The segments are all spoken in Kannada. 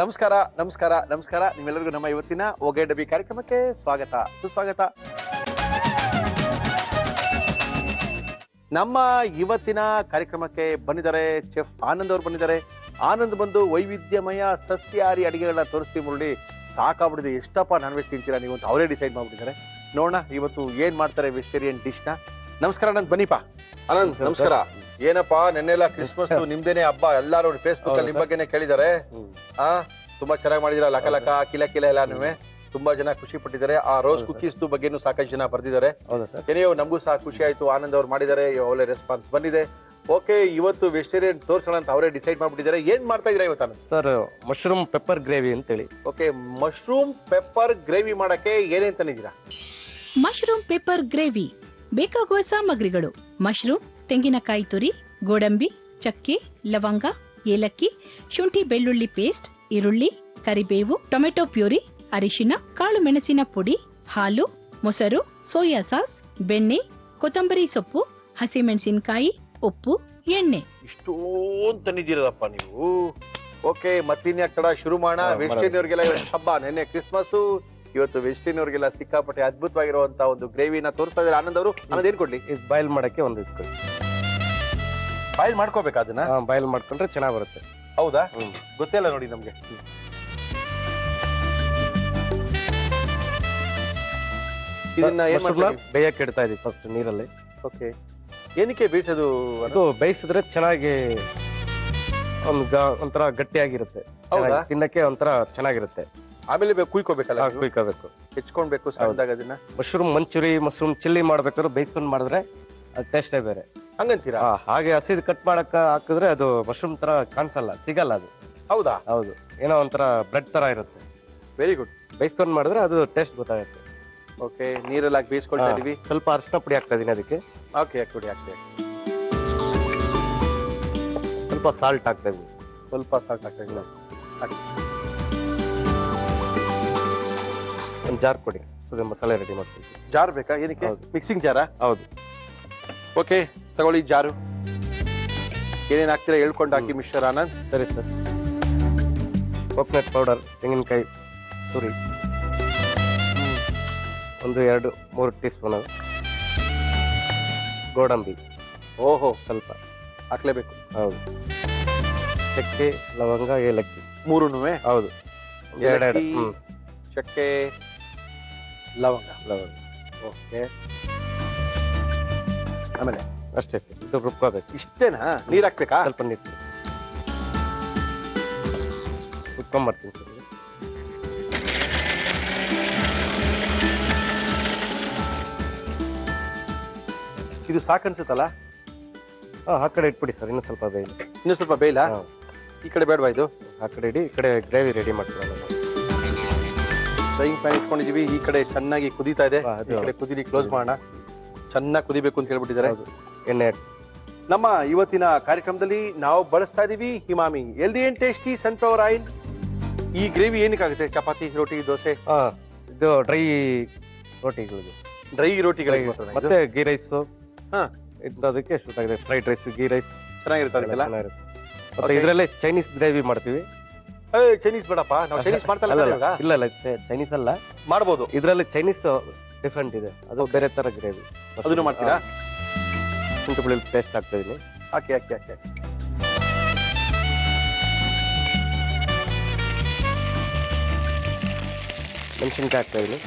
ನಮಸ್ಕಾರ ನಮಸ್ಕಾರ ನಮಸ್ಕಾರ ನಿಮ್ಮೆಲ್ಲರಿಗೂ ನಮ್ಮ ಇವತ್ತಿನ ಒಗೆ ಡಬ್ಬಿ ಕಾರ್ಯಕ್ರಮಕ್ಕೆ ಸ್ವಾಗತ ಸುಸ್ವಾಗತ. ನಮ್ಮ ಇವತ್ತಿನ ಕಾರ್ಯಕ್ರಮಕ್ಕೆ ಬಂದಿದ್ದಾರೆ ಚೆಫ್ ಆನಂದ್ ಅವರು ಬಂದಿದ್ದಾರೆ. ಆನಂದ್ ಬಂದು ವೈವಿಧ್ಯಮಯ ಸಸ್ಯಾಹಾರಿ ಅಡಿಗೆಗಳನ್ನ ತೋರಿಸ್ತೀವಿ. ಮುರಳಿ ಸಾಕಾಗ್ಬಿಟ್ಟಿದೆ, ಎಷ್ಟಪ್ಪ ನಾನ್ ವೆಜ್ ತಿಂತೀರಾ ನೀವು ಅಂತ ಅವರೇ ಡಿಸೈಡ್ ಮಾಡ್ಬಿಟ್ಟಿದ್ದಾರೆ. ನೋಡೋಣ ಇವತ್ತು ಏನ್ ಮಾಡ್ತಾರೆ ವೆಜಿಟೇರಿಯನ್ ಡಿಶ್ ನ. ನಮಸ್ಕಾರ ಆನಂದ್, ಬನ್ನಿಪಾ. ಆನಂದ್ ನಮಸ್ಕಾರ. ಏನಪ್ಪಾ ನೆನ್ನೆಲ್ಲ ಕ್ರಿಸ್ಮಸ್ ನಿಮ್ದೇನೆ ಹಬ್ಬ, ಎಲ್ಲಾರು ಫೇಸ್ಬುಕ್ ಅಲ್ಲಿ ನಿಮ್ ಬಗ್ಗೆನೆ ಕೇಳಿದ್ದಾರೆ. ತುಂಬಾ ಚೆನ್ನಾಗಿ ಮಾಡಿದಿರ, ಲಕ ಲಕ ಕಿಲ ಕಿಲ ಎಲ್ಲಾನು ತುಂಬಾ ಜನ ಖುಷಿ ಪಟ್ಟಿದ್ದಾರೆ. ಆ ರೋಸ್ ಕುಕೀಸ್ ಬಗ್ಗೆನೂ ಸಾಕಷ್ಟು ಜನ ಬರ್ದಿದ್ದಾರೆ. ಏನೇಯೋ ನಮಗೂ ಸಹ ಖುಷಿ ಆಯ್ತು, ಆನಂದ್ ಅವ್ರು ಮಾಡಿದ್ದಾರೆ, ಒಳ್ಳೆ ರೆಸ್ಪಾನ್ಸ್ ಬಂದಿದೆ. ಓಕೆ, ಇವತ್ತು ವೆಜಿಟೇರಿಯನ್ ತೋರ್ಸೋಣ ಅಂತ ಅವರೇ ಡಿಸೈಡ್ ಮಾಡ್ಬಿಟ್ಟಿದ್ದಾರೆ. ಏನ್ ಮಾಡ್ತಾ ಇದ್ದೀರಾ ಇವತ್ತು ಸರ್? ಮಶ್ರೂಮ್ ಪೆಪ್ಪರ್ ಗ್ರೇವಿ ಅಂತೇಳಿ. ಓಕೆ, ಮಶ್ರೂಮ್ ಪೆಪ್ಪರ್ ಗ್ರೇವಿ ಮಾಡಕ್ಕೆ ಏನೇನ್ ತಂದಿದ್ದೀರಾ? ಮಶ್ರೂಮ್ ಪೆಪ್ಪರ್ ಗ್ರೇವಿ ಬೇಕಾಗುವ ಸಾಮಗ್ರಿಗಳು: ಮಶ್ರೂಮ್, ತೆಂಗಿನಕಾಯಿ ತುರಿ, ಗೋಡಂಬಿ, ಚಕ್ಕೆ, ಲವಂಗ, ಏಲಕ್ಕಿ, ಶುಂಠಿ ಬೆಳ್ಳುಳ್ಳಿ ಪೇಸ್ಟ್, ಈರುಳ್ಳಿ, ಕರಿಬೇವು, ಟೊಮೆಟೊ ಪ್ಯೂರಿ, ಅರಿಶಿನ, ಕಾಳು ಮೆಣಸಿನ ಪುಡಿ, ಹಾಲು, ಮೊಸರು, ಸೋಯಾ ಸಾಸ್, ಬೆಣ್ಣೆ, ಕೊತ್ತಂಬರಿ ಸೊಪ್ಪು, ಹಸಿಮೆಣಸಿನಕಾಯಿ, ಉಪ್ಪು, ಎಣ್ಣೆ. ಇಷ್ಟೊಂದು ತಂದಿದ್ದೀರಪ್ಪ ನೀವು. ಓಕೆ, ಮತ್ತಿನ್ಯಾಕ ತಡ, ಶುರು ಮಾಡೋಣ. ವೆಜಿಟೇರಿಯನ್ ಅವರಿಗೆಲ್ಲ ಹಬ್ಬ, ನೆನ್ನೆ ಕ್ರಿಸ್ಮಸ್, ಇವತ್ತು ವೆಜಿಟೇರಿಯನ್ ಅವರಿಗೆಲ್ಲ ಸಿಕ್ಕಾಪಟ್ಟೆ ಅದ್ಭುತವಾಗಿರುವಂತ ಒಂದು ಗ್ರೇವಿನ ತೋರಿಸ್ತಾ ಇದ್ದಾರೆ ಆನಂದ್ ಅವರು. ಆನಂದ್ ಏನ್ ಕೊಡ್ಲಿ? ಬಾಯ್ಲ್ ಮಾಡಕ್ಕೆ ಒಂದು ಇಟ್ಕೊಳ್ಳಿ. ಬಾಯ್ಲ್ ಮಾಡ್ಕೋಬೇಕಾ ಅದನ್ನ? ಬಾಯ್ಲ್ ಮಾಡ್ಕೊಂಡ್ರೆ ಚೆನ್ನಾಗಿ ಬರುತ್ತೆ. ಹೌದಾ? ಗೊತ್ತೇ ಇಲ್ಲ ನೋಡಿ ನಮ್ಗೆ. ಇದನ್ನ ಏನ್ ಮಾಡ್ತೀವಿ? ಬೇಯಕ್ಕೆ ಇಡ್ತಾ ಇದೀವಿ ಫಸ್ಟ್ ನೀರಲ್ಲಿ. ಓಕೆ, ಏನಕ್ಕೆ ಬೇಯಿಸೋದು? ಅದು ಬೇಯಿಸಿದ್ರೆ ಚೆನ್ನಾಗಿ ಒಂಥರ ಗಟ್ಟಿಯಾಗಿರುತ್ತೆ, ತಿನ್ನಕ್ಕೆ ಒಂಥರ ಚೆನ್ನಾಗಿರುತ್ತೆ. ಆಮೇಲೆ ಕುಯ್ಕೋಬೇಕಲ್ಲ? ಕುಯ್ಕೋಬೇಕು, ಹೆಚ್ಕೊಳ್ಬೇಕು ಸಣ್ಣದಾಗ ಅದನ್ನ. ಮಶ್ರೂಮ್ ಮಂಚೂರಿ, ಮಶ್ರೂಮ್ ಚಿಲ್ಲಿ ಮಾಡ್ಬೇಕಾದ್ರೆ ಬೇಯಿಸ್ಕೊಂಡು ಮಾಡಿದ್ರೆ ಅದು ಟೇಸ್ಟೇ ಬೇರೆ. ಹಂಗಂತೀರಾ? ಹಾಗೆ ಹಸಿದ್ ಕಟ್ ಮಾಡಕ್ಕ ಹಾಕಿದ್ರೆ ಅದು ಮಶ್ರೂಮ್ ತರ ಕಾಣಿಸಲ್ಲ, ಸಿಗಲ್ಲ ಅದು. ಹೌದಾ? ಹೌದು, ಏನೋ ಒಂಥರ ಬ್ರೆಡ್ ತರ ಇರುತ್ತೆ. Very good. ಬೇಯಿಸ್ಕೊಂಡು ಮಾಡಿದ್ರೆ ಅದು ಟೇಸ್ಟ್ ಗೊತ್ತಾಗುತ್ತೆ. ಓಕೆ, ನೀರಲ್ಲಿ ಹಾಕಿ ಬೇಯಿಸ್ಕೊಳ್ತಾ ಇದೀವಿ. ಸ್ವಲ್ಪ ಅರಿಶಿನ ಪುಡಿ ಹಾಕ್ತಾ ಇದೀನಿ ಅದಕ್ಕೆ. ಓಕೆ, ಪುಡಿ ಹಾಕ್ತೇವೆ. ಸ್ವಲ್ಪ ಸಾಲ್ಟ್ ಹಾಕ್ತಾ ಇದೀನಿ. ಸ್ವಲ್ಪ ಸಾಲ್ಟ್ ಹಾಕ್ತಾ ಇಲ್ಲ. ಒಂದು ಜಾರ್ ಕೊಡಿ, ಮಸಾಲೆ ರೆಡಿ ಮಾಡ್ತೀನಿ. ಜಾರ್ ಬೇಕಾ? ಏನಕ್ಕೆ? ಮಿಕ್ಸಿಂಗ್ ಜಾರಾ? ಹೌದು. ಓಕೆ, ತಗೊಳ್ಳಿ ಜಾರು. ಏನೇನು ಹಾಕ್ತೀರಾ ಹೇಳ್ಕೊಂಡು ಹಾಕಿ ಮಿಶ್ರ ಆನಂದ್. ಸರಿ ಸರ್. ಕೋಕೋನಟ್ ಪೌಡರ್, ತೆಂಗಿನಕಾಯಿ ತುರಿ ಒಂದು 2-3 ಟೀ ಸ್ಪೂನ್, ಗೋಡಂಬಿ ಓಹೋ ಸ್ವಲ್ಪ ಹಾಕ್ಲೇಬೇಕು. ಹೌದು. ಚಕ್ಕೆ, ಲವಂಗ, ಏಲಕ್ಕಿ ಮೂರುನುವೆ? ಹೌದು, 2 ಚಕ್ಕೆ, ಲವಂಗ. ಓಕೆ, ಆಮೇಲೆ ಅಷ್ಟೇ ಸರ್. ಇದು ರುಬ್ಕೋಬೇಕು. ಇಷ್ಟೇನಾ? ನೀರ್ ಹಾಕ್ಬೇಕಾ? ಸ್ವಲ್ಪ ನೀರು ರುಬ್ಕೊಂಬರ್ತೀನಿ ಸರ್. ಇದು ಸಾಕನ್ಸುತ್ತಲ್ಲ? ಆ ಕಡೆ ಇಟ್ಬಿಡಿ ಸರ್, ಇನ್ನೂ ಸ್ವಲ್ಪ ಬೇಯಿಲ್ಲ. ಇನ್ನೂ ಸ್ವಲ್ಪ ಬೇಯಿಲ್ಲ? ಈ ಕಡೆ ಬೇಡವಾ ಇದು? ಆ ಕಡೆ ಇಡಿ, ಈ ಕಡೆ ಗ್ರೇವಿ ರೆಡಿ ಮಾಡ್ತೀವಲ್ಲ. ಫ್ರೈಯಿಂಗ್ ಪ್ಯಾನ್ ಇಟ್ಕೊಂಡಿದೀವಿ, ಈ ಕಡೆ ಚೆನ್ನಾಗಿ ಕುದೀತಾ ಇದೆ. ಈ ಕಡೆ ಕುದಿಲಿ, ಕ್ಲೋಸ್ ಮಾಡೋಣ. ಚೆನ್ನಾಗಿ ಕುದಿಬೇಕು ಅಂತ ಹೇಳ್ಬಿಟ್ಟಿದ್ದಾರೆ. ಎಣ್ಣೆ. ನಮ್ಮ ಇವತ್ತಿನ ಕಾರ್ಯಕ್ರಮದಲ್ಲಿ ನಾವು ಬಳಸ್ತಾ ಇದೀವಿ Emami healthy and tasty sunflower oil. ಈ ಗ್ರೇವಿ ಏನಕ್ಕಾಗುತ್ತೆ? ಚಪಾತಿ, ರೋಟಿ, ದೋಸೆ? ಇದು ಡ್ರೈ ರೋಟಿಗಳಿಗೆ. ಡ್ರೈ ರೋಟಿಗಳಿಗೆ ಮತ್ತೆ ಗೀ ರೈಸ್ ಇಂಥದಕ್ಕೆ ಶೂಟ್ ಆಗಿದೆ. ಫ್ರೈಡ್ ರೈಸ್, ಗೀ ರೈಸ್ ಚೆನ್ನಾಗಿರುತ್ತೆ. ಮತ್ತೆ ಇದರಲ್ಲೇ ಚೈನೀಸ್ ಗ್ರೇವಿ ಮಾಡ್ತೀವಿ. ಚೈನೀಸ್ ಬೇಡಪ್ಪ, ನಾವು ಚೈನೀಸ್ ಮಾಡ್ತಾ ಇಲ್ಲ, ಚೈನೀಸ್ ಅಲ್ಲ, ಮಾಡ್ಬೋದು. ಇದರಲ್ಲಿ ಚೈನೀಸ್ ಡಿಫ್ರೆಂಟ್ ಇದೆ, ಅದು ಬೇರೆ ತರ ಗ್ರೇವಿ. ಅದನ್ನು ಮಾಡ್ತೀರಾ? ಶುಂಠಿ ಬೆಳ್ಳುಳ್ಳಿ ಪೇಸ್ಟ್ ಹಾಕ್ತಾ ಇದೀನಿ. ಹಾಕಿ. ಮೆಣಸಿನ್ಕಾಯಿ ಹಾಕ್ತಾ ಇದೀನಿ.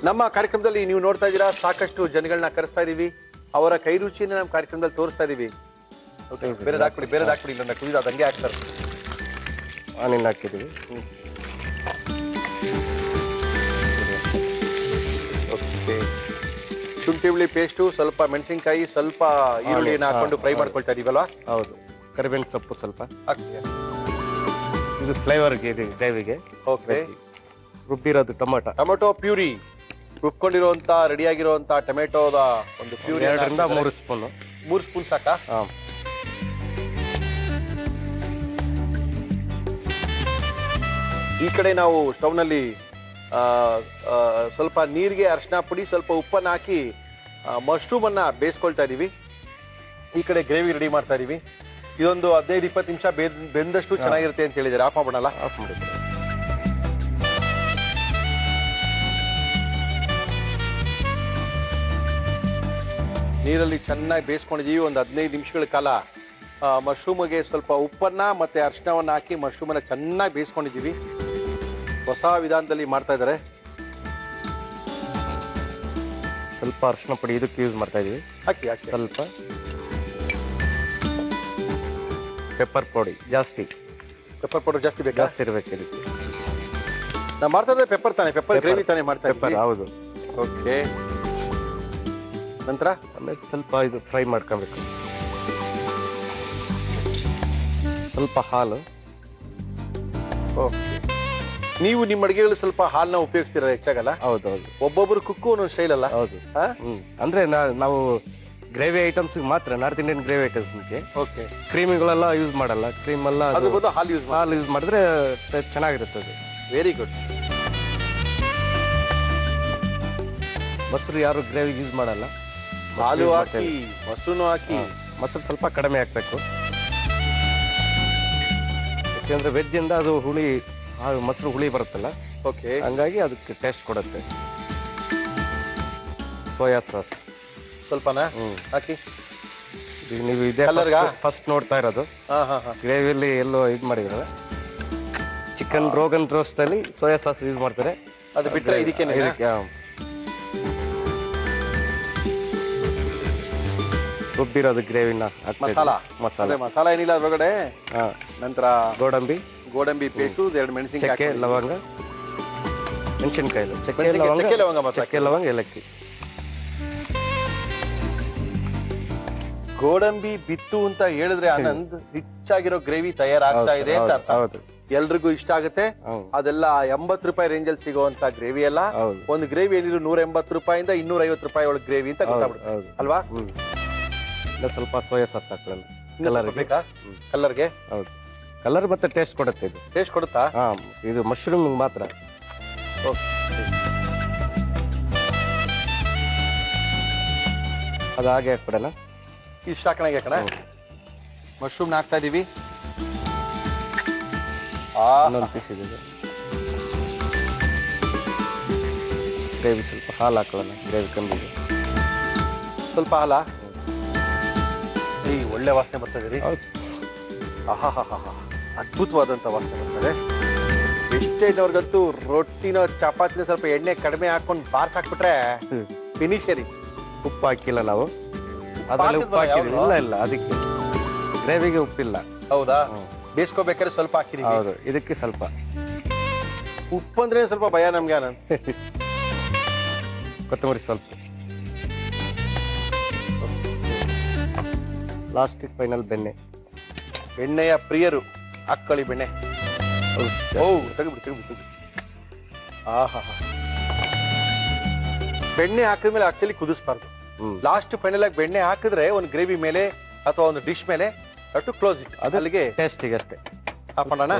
ನಮ್ಮ ಕಾರ್ಯಕ್ರಮದಲ್ಲಿ ನೀವು ನೋಡ್ತಾ ಇದ್ದೀರಾ, ಸಾಕಷ್ಟು ಜನಗಳನ್ನ ಕರೆಸ್ತಾ ಇದೀವಿ. ಅವರ ಕೈ ರುಚಿಯನ್ನು ನಮ್ಮ ಕಾರ್ಯಕ್ರಮದಲ್ಲಿ ತೋರಿಸ್ತಾ ಇದೀವಿ. ಬೇರೆ ಹಾಕ್ಬಿಡಿ ನನ್ನ ಕುದಿದ ಹಂಗೆ ಹಾಕ್ತಾರೆ. ಆನಿಯನ್ ಹಾಕಿದೀವಿ. ಓಕೆ, ಶುಂಠಿ ಬೆಳ್ಳುಳ್ಳಿ ಪೇಸ್ಟು, ಸ್ವಲ್ಪ ಮೆಣಸಿನಕಾಯಿ, ಸ್ವಲ್ಪ ಈರುಳ್ಳಿನ ಹಾಕೊಂಡು ಫ್ರೈ ಮಾಡ್ಕೊಳ್ತಾ ಇದೀವಲ್ವಾ? ಹೌದು. ಕರಿಬೇವಿನ ಸೊಪ್ಪು ಸ್ವಲ್ಪ ಹಾಕ್ತೀವಿ. ಇದು ಫ್ಲೇವರ್ಗೆ, ಇದು ಗ್ರೇವಿಗೆ. ಓಕೆ, ರುಬ್ಬಿರೋದು ಟೊಮೆಟೊ ಪ್ಯೂರಿ, ರುಬ್ಕೊಂಡಿರುವಂತ ರೆಡಿಯಾಗಿರುವಂತ ಟೊಮೆಟೋದ ಒಂದು ಪ್ಯೂರಿ 2-3 ಸ್ಪೂನ್. 3 ಸ್ಪೂನ್ ಸಾಕಾ? ಈ ಕಡೆ ನಾವು ಸ್ಟವ್ ನಲ್ಲಿ ಸ್ವಲ್ಪ ನೀರಿಗೆ ಅರಿಶಿನ ಪುಡಿ, ಸ್ವಲ್ಪ ಉಪ್ಪನ್ನ ಹಾಕಿ ಮಶ್ರೂಮ್ ಅನ್ನ ಬೇಯಿಸ್ಕೊಳ್ತಾ ಇದೀವಿ. ಈ ಕಡೆ ಗ್ರೇವಿ ರೆಡಿ ಮಾಡ್ತಾ ಇದೀವಿ. ಇದೊಂದು 15-20 ನಿಮಿಷ ಬೆಂದಷ್ಟು ಚೆನ್ನಾಗಿರುತ್ತೆ ಅಂತ ಹೇಳಿದ್ರೆ ಆಫ್ ಮಾಡೋಣ. ಆಫ್ ಮಾಡಿದ್ರೆ ನೀರಲ್ಲಿ ಚೆನ್ನಾಗಿ ಬೇಯಿಸ್ಕೊಂಡಿದೀವಿ. ಒಂದು 15 ನಿಮಿಷಗಳ ಕಾಲ ಮಶ್ರೂಮ್ಗೆ ಸ್ವಲ್ಪ ಉಪ್ಪನ್ನ ಮತ್ತೆ ಅರಿಶಿನವನ್ನ ಹಾಕಿ ಮಶ್ರೂಮನ್ನ ಚೆನ್ನಾಗಿ ಬೇಯಿಸ್ಕೊಂಡಿದೀವಿ. ಹೊಸ ವಿಧಾನದಲ್ಲಿ ಮಾಡ್ತಾ ಇದ್ದಾರೆ. ಸ್ವಲ್ಪ ಅರಿಶಿನ ಪುಡಿ ಇದಕ್ಕೆ ಯೂಸ್ ಮಾಡ್ತಾ ಇದೀವಿ. ಹಾಕಿ ಹಾಕಿ. ಸ್ವಲ್ಪ ಪೆಪ್ಪರ್ ಪುಡಿ ಜಾಸ್ತಿ. ಪೆಪ್ಪರ್ ಪೌಡರ್ ಜಾಸ್ತಿ ಬೇಕಾ? ಜಾಸ್ತಿ ಇರ್ಬೇಕು ಇದಕ್ಕೆ. ನಾವು ಮಾಡ್ತಾ ಇದ್ರೆ ಪೆಪ್ಪರ್ ತಾನೆ, ಪೆಪ್ಪರ್ ಗ್ರೇವಿ ತಾನೆ ಮಾಡ್ತಾ ಪೆಪ್ಪರ್. ಹೌದು. ಓಕೆ. ನಂತರ ಆಮೇಲೆ ಸ್ವಲ್ಪ ಇದು ಫ್ರೈ ಮಾಡ್ಕೊಬೇಕು. ಸ್ವಲ್ಪ ಹಾಲು. ಓಕೆ. ನೀವು ನಿಮ್ಮ ಅಡಿಗೆಗಳು ಸ್ವಲ್ಪ ಹಾಲನ್ನ ಉಪಯೋಗಿಸ್ತೀರ ಹೆಚ್ಚಾಗಲ್ಲ? ಹೌದೌದು. ಒಬ್ಬೊಬ್ರು ಕುಕ್ಕು ಒಂದೊಂದು ಸ್ಟೈಲ್ ಅಲ್ಲ? ಹೌದು. ಅಂದ್ರೆ ನಾವು ಗ್ರೇವಿ ಐಟಮ್ಸ್ ಮಾತ್ರ, ನಾರ್ತ್ ಇಂಡಿಯನ್ ಗ್ರೇವಿ ಐಟಮ್ಸ್ಗೆ ಓಕೆ ಕ್ರೀಮಿಗಳೆಲ್ಲ ಯೂಸ್ ಮಾಡಲ್ಲ. ಕ್ರೀಮ್ ಎಲ್ಲ ಅದ್ರ ಬದಲು ಹಾಲು ಯೂಸ್ ಮಾಡಿದ್ರೆ ಚೆನ್ನಾಗಿರುತ್ತದೆ. Very good. ಮೊಸರು ಯಾರು ಗ್ರೇವಿ ಯೂಸ್ ಮಾಡಲ್ಲ. ಹಾಲು ಹಾಕಿ ಮೊಸರು ಹಾಕಿ. ಮೊಸರು ಸ್ವಲ್ಪ ಕಡಿಮೆ ಹಾಕ್ಬೇಕು, ಯಾಕೆಂದ್ರೆ ವೆಜ್ ಇಂದ ಅದು ಹುಳಿ, ಮೊಸರು ಹುಳಿ ಬರುತ್ತಲ್ಲ, ಓಕೆ, ಹಂಗಾಗಿ ಅದಕ್ಕೆ ಟೇಸ್ಟ್ ಕೊಡುತ್ತೆ. ಸೋಯಾ ಸಾಸ್ ಸ್ವಲ್ಪನಾ ಹಾಕಿ. ಈಗ ನೀವು ಇದೇ ಫಸ್ಟ್ ನೋಡ್ತಾ ಇರೋದು. ಗ್ರೇವಿಯಲ್ಲಿ ಎಲ್ಲೋ ಇದು ಮಾಡಿದ್ರೆ ಚಿಕನ್ ರೋಗನ್ ರೋಸ್ಟ್ ಅಲ್ಲಿ ಸೋಯಾ ಸಾಸ್ ಯೂಸ್ ಮಾಡ್ತಾರೆ. ಅದು ಬಿಟ್ಟರೆ ಇದಕ್ಕೆ ರುಬ್ಬಿರೋದು ಗ್ರೇವಿನ ಮಸಾಲ ಏನಿಲ್ಲ ಅದ್ರೊಳಗಡೆ. ನಂತರ ಗೋಡಂಬಿ ಪೇಸ್ಟು, 2 ಮೆಣಸಿನಕಾಯಿ, ಚಕ್ಕೆ, ಲವಂಗ, ಮೆಣಸಿನಕಾಯಿ, ಚಕ್ಕೆ, ಲವಂಗ, ಏಲಕ್ಕಿ. ಗೋಡಂಬಿ ಬಿತ್ತು ಅಂತ ಹೇಳಿದ್ರೆ ಆನಂದ್ ರಿಚ್ ಆಗಿರೋ ಗ್ರೇವಿ ತಯಾರಾಗ್ತಾ ಇದೆ ಅಂತ ಅರ್ಥ. ಎಲ್ರಿಗೂ ಇಷ್ಟ ಆಗುತ್ತೆ. ಅದೆಲ್ಲ 80 ರೂಪಾಯಿ ರೇಂಜಲ್ಲಿ ಸಿಗುವಂತ ಗ್ರೇವಿ ಅಲ್ಲ. ಒಂದು ಗ್ರೇವಿ ಏನಿದ್ರು 180 ರೂಪಾಯಿಂದ 250 ರೂಪಾಯಿ ಒಳಗೆ ಗ್ರೇವಿ ಅಂತ ಗೊತ್ತಾಗ್ಬಿಡುತ್ತೆ ಅಲ್ವಾ? ಸ್ವಲ್ಪ ಸೋಯಾ ಸಾಸ್ ಹಾಕೊಳ್ಳಲ್ಲ ಕಲರ್ಗೆ. ಹೌದು, ಕಲರ್ ಮತ್ತೆ ಟೇಸ್ಟ್ ಕೊಡುತ್ತೆ. ಇದು ಟೇಸ್ಟ್ ಕೊಡುತ್ತಾ? ಇದು ಮಶ್ರೂಮ್ ಮಾತ್ರ. ಅದು ಹಾಗೆ ಹಾಕ್ಬಿಡೋಣ. ಇಷ್ಟ ಹಾಕಣಾಗೆ ಹಾಕಣ. ಮಶ್ರೂಮ್ ಹಾಕ್ತಾ ಇದೀವಿ. ಇನ್ನೊಂದು ಪೀಸ್ ಇದೆ. ಗ್ರೇವಿ ಸ್ವಲ್ಪ ಹಾಲು ಹಾಕೊಳ್ಳೋಣ. ಗ್ರೇವಿ ಕಮ್ಮಿ ಇದೆ, ಸ್ವಲ್ಪ ಹಾಲ. ಒಳ್ಳೆ ವಾಸನೆ ಬರ್ತಾ ಇದೆ. ಅದ್ಭುತವಾದಂತ ವಾಸನೆ ಬರ್ತದೆ. ಎಷ್ಟೈದವ್ರಿಗಂತೂ ರೊಟ್ಟಿನೋ ಚಪಾತಿನ ಸ್ವಲ್ಪ ಎಣ್ಣೆ ಕಡಿಮೆ ಹಾಕೊಂಡು ಬಾರ್ಸ್ ಹಾಕ್ಬಿಟ್ರೆ ಫಿನಿಶರಿ. ಉಪ್ಪು ಹಾಕಿಲ್ಲ ನಾವು, ಅದರಲ್ಲಿ ಉಪ್ಪು ಹಾಕಿದ್ವಿ. ಇಲ್ಲ ಅದಕ್ಕೆ ಗ್ರೇವಿಗೆ ಉಪ್ಪಿಲ್ಲ. ಹೌದಾ? ಬೇಯಿಸ್ಕೋಬೇಕಾದ್ರೆ ಸ್ವಲ್ಪ ಹಾಕಿರಿ. ಹೌದು, ಇದಕ್ಕೆ ಸ್ವಲ್ಪ ಉಪ್ಪು ಅಂದ್ರೆ ಸ್ವಲ್ಪ ಭಯ ನಮ್ಗೆ. ಆನಂದ್ ಕೊತ್ತಂಬರಿ ಸ್ವಲ್ಪ. ಲಾಸ್ಟ್ ಫೈನಲ್ ಬೆಣ್ಣೆಯ ಪ್ರಿಯರು ಹಾಕೊಳ್ಳಿ ಬೆಣ್ಣೆ. ತೆಗಿಬಿಡಿ. ಬೆಣ್ಣೆ ಹಾಕಿದ್ಮೇಲೆ ಆಕ್ಚುಲಿ ಕುದಿಸ್ಬಾರ್ದು. ಲಾಸ್ಟ್ ಫೈನಲ್ ಆಗಿ ಬೆಣ್ಣೆ ಹಾಕಿದ್ರೆ ಒಂದು ಗ್ರೇವಿ ಮೇಲೆ ಅಥವಾ ಒಂದು ಡಿಶ್ ಮೇಲೆ ಟು ಕ್ಲೋಸ್ ಇಟ್. ಅಲ್ಲಿಗೆ ಟೇಸ್ಟಿಗೆ ಅಷ್ಟೇ ಹಾಕೋಣ.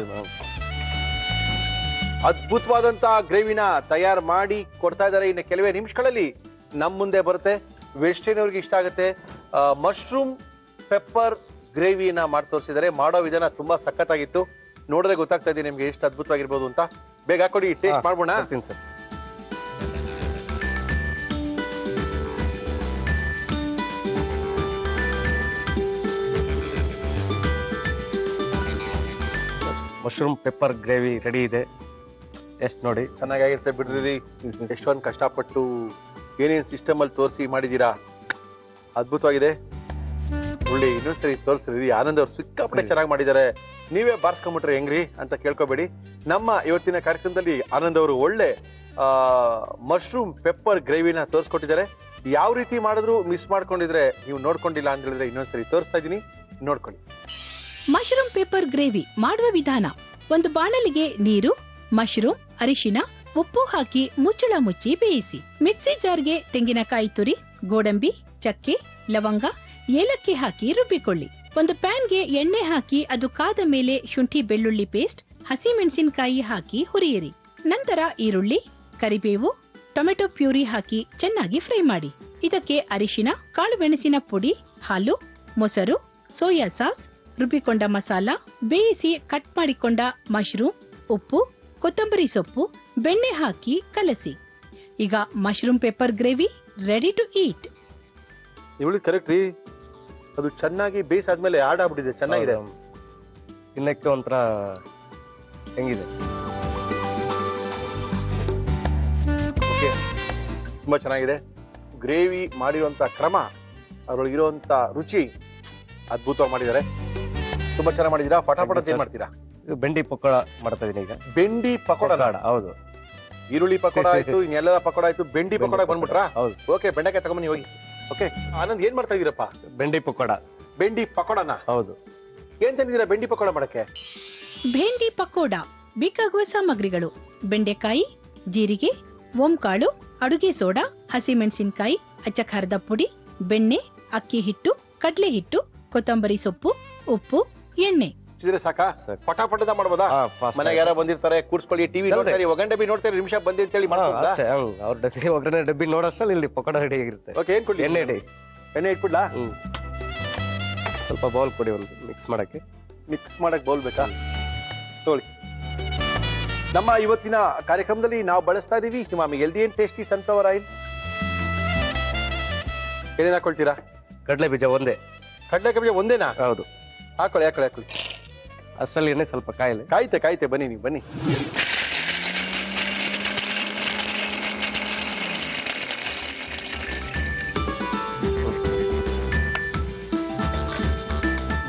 ಅದ್ಭುತವಾದಂತ ಗ್ರೇವಿನ ತಯಾರು ಮಾಡಿ ಕೊಡ್ತಾ ಇದ್ದಾರೆ. ಇನ್ನು ಕೆಲವೇ ನಿಮಿಷಗಳಲ್ಲಿ ನಮ್ ಮುಂದೆ ಬರುತ್ತೆ. ವೆಜಿಟೇರಿಯನ್ ಅವ್ರಿಗೆ ಇಷ್ಟ ಆಗುತ್ತೆ. ಮಶ್ರೂಮ್ ಪೆಪ್ಪರ್ ಗ್ರೇವಿನ ಮಾಡಿ ತೋರಿಸಿದ್ದಾರೆ. ಮಾಡೋ ವಿಧಾನ ತುಂಬಾ ಸಖತ್ತಾಗಿತ್ತು. ನೋಡಿದ್ರೆ ಗೊತ್ತಾಗ್ತಾ ಇದೆ ನಿಮ್ಗೆ ಎಷ್ಟು ಅದ್ಭುತವಾಗಿರ್ಬೋದು ಅಂತ. ಬೇಗ ಹಾಕೊಡಿ, ಟೇಸ್ಟ್ ಮಾಡ್ಬೋಣ. Sir, mushroom pepper gravy ready ಇದೆ. ಎಷ್ಟು ನೋಡಿ, ಚೆನ್ನಾಗಿರುತ್ತೆ ಬಿಡ್ರಿ. ಎಷ್ಟೊಂದು ಕಷ್ಟಪಟ್ಟು ಏನೇನು ಸಿಸ್ಟಮ್ ಅಲ್ಲಿ ತೋರಿಸಿ ಮಾಡಿದೀರಾ. ಅದ್ಭುತವಾಗಿದೆ. ಒಳ್ಳೆ ಇನ್ನೊಂದ್ಸರಿ ತೋರಿಸ್ತೀರಿ. ಆನಂದ್ ಅವ್ರು ಸಿಕ್ಕಾಪಟ್ಟೆ ಚೆನ್ನಾಗಿ ಮಾಡಿದ್ದಾರೆ. ನೀವೇ ಬಾರ್ಸ್ಕೊಂಡ್ಬಿಟ್ರೆ ಹೆಂಗ್ರಿ ಅಂತ ಕೇಳ್ಕೊಬೇಡಿ. ನಮ್ಮ ಇವತ್ತಿನ ಕಾರ್ಯಕ್ರಮದಲ್ಲಿ ಆನಂದ್ ಅವರು ಒಳ್ಳೆ ಮಶ್ರೂಮ್ ಪೆಪ್ಪರ್ ಗ್ರೇವಿನ ತೋರಿಸ್ಕೊಟ್ಟಿದ್ದಾರೆ. ಯಾವ ರೀತಿ ಮಾಡಿದ್ರು ಮಿಸ್ ಮಾಡ್ಕೊಂಡಿದ್ರೆ, ನೀವು ನೋಡ್ಕೊಂಡಿಲ್ಲ ಅಂತ ಹೇಳಿದ್ರೆ ಇನ್ನೊಂದ್ಸರಿ ತೋರಿಸ್ತಾ ಇದೀನಿ, ನೋಡ್ಕೊಳ್ಳಿ. ಮಶ್ರೂಮ್ ಪೆಪ್ಪರ್ ಗ್ರೇವಿ ಮಾಡುವ ವಿಧಾನ: ಒಂದು ಬಾಣಲಿಗೆ ನೀರು, ಮಶ್ರೂಮ್, ಅರಿಶಿನ, ಉಪ್ಪು ಹಾಕಿ ಮುಚ್ಚಳ ಮುಚ್ಚಿ ಬೇಯಿಸಿ. ಮಿಕ್ಸಿ ಜಾರ್ಗೆ ತೆಂಗಿನಕಾಯಿ ತುರಿ, ಗೋಡಂಬಿ, ಚಕ್ಕೆ, ಲವಂಗ, ಏಲಕ್ಕಿ ಹಾಕಿ ರುಬ್ಬಿಕೊಳ್ಳಿ. ಒಂದು ಪ್ಯಾನ್ಗೆ ಎಣ್ಣೆ ಹಾಕಿ ಅದು ಕಾದ ಮೇಲೆ ಶುಂಠಿ ಬೆಳ್ಳುಳ್ಳಿ ಪೇಸ್ಟ್, ಹಸಿಮೆಣಸಿನಕಾಯಿ ಹಾಕಿ ಹುರಿಯಿರಿ. ನಂತರ ಈರುಳ್ಳಿ, ಕರಿಬೇವು, ಟೊಮೆಟೊ ಪ್ಯೂರಿ ಹಾಕಿ ಚೆನ್ನಾಗಿ ಫ್ರೈ ಮಾಡಿ. ಇದಕ್ಕೆ ಅರಿಶಿನ, ಕಾಳು ಮೆಣಸಿನ ಪುಡಿ, ಹಾಲು, ಮೊಸರು, ಸೋಯಾ ಸಾಸ್, ರುಬ್ಬಿಕೊಂಡ ಮಸಾಲ, ಬೇಯಿಸಿ ಕಟ್ ಮಾಡಿಕೊಂಡ ಮಶ್ರೂಮ್, ಉಪ್ಪು, ಕೊತ್ತಂಬರಿ ಸೊಪ್ಪು, ಬೆಣ್ಣೆ ಹಾಕಿ ಕಲಸಿ. ಈಗ mushroom pepper gravy ready to eat. ಇವಳು ಕರೆಕ್ಟ್ ರೀ, ಅದು ಚೆನ್ನಾಗಿ ಬೇಯಿಸಾದ್ಮೇಲೆ ಆಡಾಗ್ಬಿಟ್ಟಿದೆ, ಚೆನ್ನಾಗಿದೆ. ತಿನ್ನಕ್ಕೆ ಒಂಥರ ಹೆಂಗಿದೆ, ಓಕೆ, ತುಂಬಾ ಚೆನ್ನಾಗಿದೆ. ಗ್ರೇವಿ ಮಾಡಿರುವಂತ ಕ್ರಮ, ಅದರೊಳಗಿರುವಂತ ರುಚಿ ಅದ್ಭುತವಾಗಿ ಮಾಡಿದ್ದಾರೆ. ತುಂಬಾ ಚೆನ್ನಾಗಿ ಮಾಡಿದೀರಾ. ಪಟಾಪಟ ಏನ್ ಮಾಡ್ತೀರಾ? ಇದು ಬೆಂಡಿ ಪಕೋಡ ಮಾಡ್ತಾ ಇದೀನಿ ಈಗ. ಬೆಂಡಿ ಪಕೋಡ? ಹೌದು. ಈರುಳ್ಳಿ ಪಕೋಡ ಆಯ್ತು, ಇನ್ನೆಲ್ಲ ಪಕೋಡ ಆಯ್ತು, ಬೆಂಡಿ ಪಕೋಡ ಬಂದ್ಬಿಟ್ರಾ? ಹೌದು. ಓಕೆ, ಬೆಂಡೆಕಾಯಿ ತಗೊಂಬನ್ನಿ ಹೋಗಿ. ಓಕೆ ಆನಂದ್, ಏನ್ ಮಾಡ್ತಾ ಇದೀರಪ್ಪ? ಬೆಂಡಿ ಪಕೋಡ. ಬೆಂಡಿ ಪಕೋಡನ? ಹೌದು. ಏನ್ ತಂದಿದ್ದೀರಾ ಬೆಂಡಿ ಪಕೋಡ ಮಾಡಕ್ಕೆ? ಭೇಂಡಿ ಪಕೋಡ ಬೇಕಾಗುವ ಸಾಮಗ್ರಿಗಳು: ಬೆಂಡೆಕಾಯಿ, ಜೀರಿಗೆ, ಓಂಕಾಳು, ಅಡುಗೆ ಸೋಡಾ, ಹಸಿಮೆಣಸಿನಕಾಯಿ, ಅಚ್ಚ ಖಾರದ ಪುಡಿ, ಬೆಣ್ಣೆ, ಅಕ್ಕಿ ಹಿಟ್ಟು, ಕಡಲೆ ಹಿಟ್ಟು, ಕೊತ್ತಂಬರಿ ಸೊಪ್ಪು, ಉಪ್ಪು, ಎಣ್ಣೆ. ಸಾಕಾ? ಪಟಾಪಟದ ಮಾಡ್ಬೋದಾ? ಮನೆಗೆ ಯಾರೋ ಬಂದಿರ್ತಾರೆ, ಕೂರ್ಸ್ಕೊಳ್ಳಿ, ಟಿವಿ ನೋಡ್ತಾರೆ, ಒಗಂಡೆ ಬಿ ನೋಡ್ತಾರೆ, ನಿಮಿಷ ಬಂದಿ ಅಂತ ಹೇಳಿ ಮಾಡ್ಬೋದಾ? ಅವ್ರ ಡಬ್ಬಿ ಒಗ್ಗರಣೆ ಡಬ್ಬಿ ನೋಡೋಷ್ಟಲ್ಲಿ ಇಲ್ಲಿ ಪಕೋಡ ರೆಡಿ ಆಗಿರುತ್ತೆ. ಓಕೆ, ಏನ್ ಕೊಡ್ಲಿ? ಎಣ್ಣೆ ಇಡಿ. ಎಣ್ಣೆ ಇಟ್ಬಿಡ್ಲಾ? ಸ್ವಲ್ಪ ಬೌಲ್ ಕೊಡಿ, ಒಂದು ಮಿಕ್ಸ್ ಮಾಡಕ್ಕೆ. ಮಿಕ್ಸ್ ಮಾಡಕ್ ಬೌಲ್ ಬೇಕಾ? ತಗೊಳ್ಳಿ. ನಮ್ಮ ಇವತ್ತಿನ ಕಾರ್ಯಕ್ರಮದಲ್ಲಿ ನಾವು ಬಳಸ್ತಾ ಇದೀವಿ ನಿಮ್ಮ healthy and tasty sunflower oil. ಏನೇನ್ ಹಾಕೊಳ್ತೀರಾ? ಕಡಲೆ ಬೀಜ ಒಂದೇ. ಕಡಲೆಕಾಯಿ ಬೀಜ ಒಂದೇನಾ? ಹೌದು. ಹಾಕೊಳ್ಳಿ ಹಾಕೊಳ್ಳಿ ಹಾಕೊಳ್ಳಿ. ಅಷ್ಟರಲ್ಲಿ ಎಣ್ಣೆ ಸ್ವಲ್ಪ ಕಾಯಿಲೆ. ಕಾಯ್ತೆ ಬನ್ನಿ, ನೀವು ಬನ್ನಿ.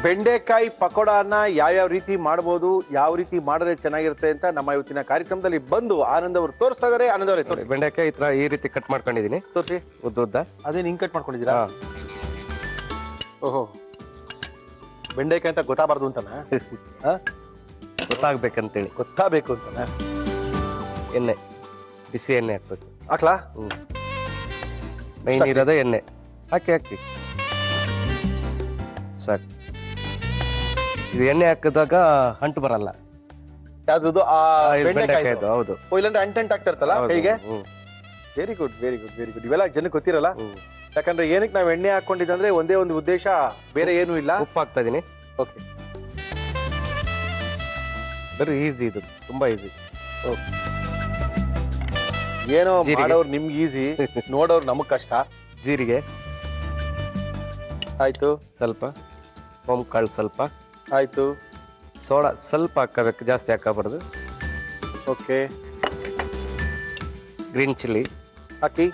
ಬೆಂಡೆಕಾಯಿ ಪಕೋಡನ ಯಾವ್ಯಾವ ರೀತಿ ಮಾಡಬಹುದು, ಯಾವ ರೀತಿ ಮಾಡಿದ್ರೆ ಚೆನ್ನಾಗಿರುತ್ತೆ ಅಂತ ನಮ್ಮ ಇವತ್ತಿನ ಕಾರ್ಯಕ್ರಮದಲ್ಲಿ ಬಂದು ಆನಂದ್ ಅವರು ತೋರಿಸ್ತಾ ಇದಾರೆ. ಆನಂದ್ ಅವರೇ ತೋರಿಸಿ. ಬೆಂಡೆಕಾಯಿ ಈ ರೀತಿ ಕಟ್ ಮಾಡ್ಕೊಂಡಿದೀನಿ. ತೋರಿಸಿ. ಉದ್ದ. ಅದೇನ್ ಹಿಂಗ್ ಕಟ್ ಮಾಡ್ಕೊಂಡಿದ್ದೀರಾ? ಓಹೋ, ಬೆಂಡೆಕಾಯಿ ಅಂತ ಗೊತ್ತಾಗಬಾರ್ದು ಅಂತನಾ? ಗೊತ್ತಾಗ್ಬೇಕಂತೇಳಿ. ಗೊತ್ತಾಗಬೇಕು ಅಂತನಾ? ಎಣ್ಣೆ, ಬಿಸಿ ಎಣ್ಣೆ ಹಾಕ್ಬೇಕು. ಹಾಕ್ಲಾ? ಮೈನ್ ಇರೋದೇ ಎಣ್ಣೆ. ಹಾಕಿ ಸಾಕು. ಇದು ಎಣ್ಣೆ ಹಾಕಿದಾಗ ಅಂಟು ಬರಲ್ಲ. ಯಾವ್ದು? ಬೆಂಡೆಕಾಯಿ. ಹೌದು. ಇಲ್ಲಾಂದ್ರೆ ಅಂಟೆಂಟ್ ಆಗ್ತಾ ಇರ್ತಲ್ಲ ಕೈಗೆ. Very good. ಇವೆಲ್ಲ ಜನಕ್ಕೆ ಗೊತ್ತಿರಲ್ಲ. ಯಾಕಂದ್ರೆ ಏನಕ್ಕೆ ನಾವು ಎಣ್ಣೆ ಹಾಕೊಂಡಿದ್ದಂದ್ರೆ ಒಂದೇ ಒಂದು ಉದ್ದೇಶ, ಬೇರೆ ಏನೂ ಇಲ್ಲ. ಉಪ್ಪು ಹಾಕ್ತಾ ಇದೀನಿ. ಓಕೆ, ವೆರಿ ಈಸಿ, ಇದು ತುಂಬಾ ಈಸಿ. ಏನೋ ಮಾಡೋರು ನಿಮ್ಗೆ ಈಸಿ, ನೋಡೋರು ನಮಗ್ ಕಷ್ಟ. ಜೀರಿಗೆ ಆಯ್ತು, ಸ್ವಲ್ಪ ಓಂಕಾಳು ಸ್ವಲ್ಪ ಆಯ್ತು, ಸೋಡಾ ಸ್ವಲ್ಪ ಹಾಕಬೇಕು, ಜಾಸ್ತಿ ಹಾಕಬಾರ್ದು. ಓಕೆ, ಗ್ರೀನ್ ಚಿಲ್ಲಿ ಹಾಕಿ,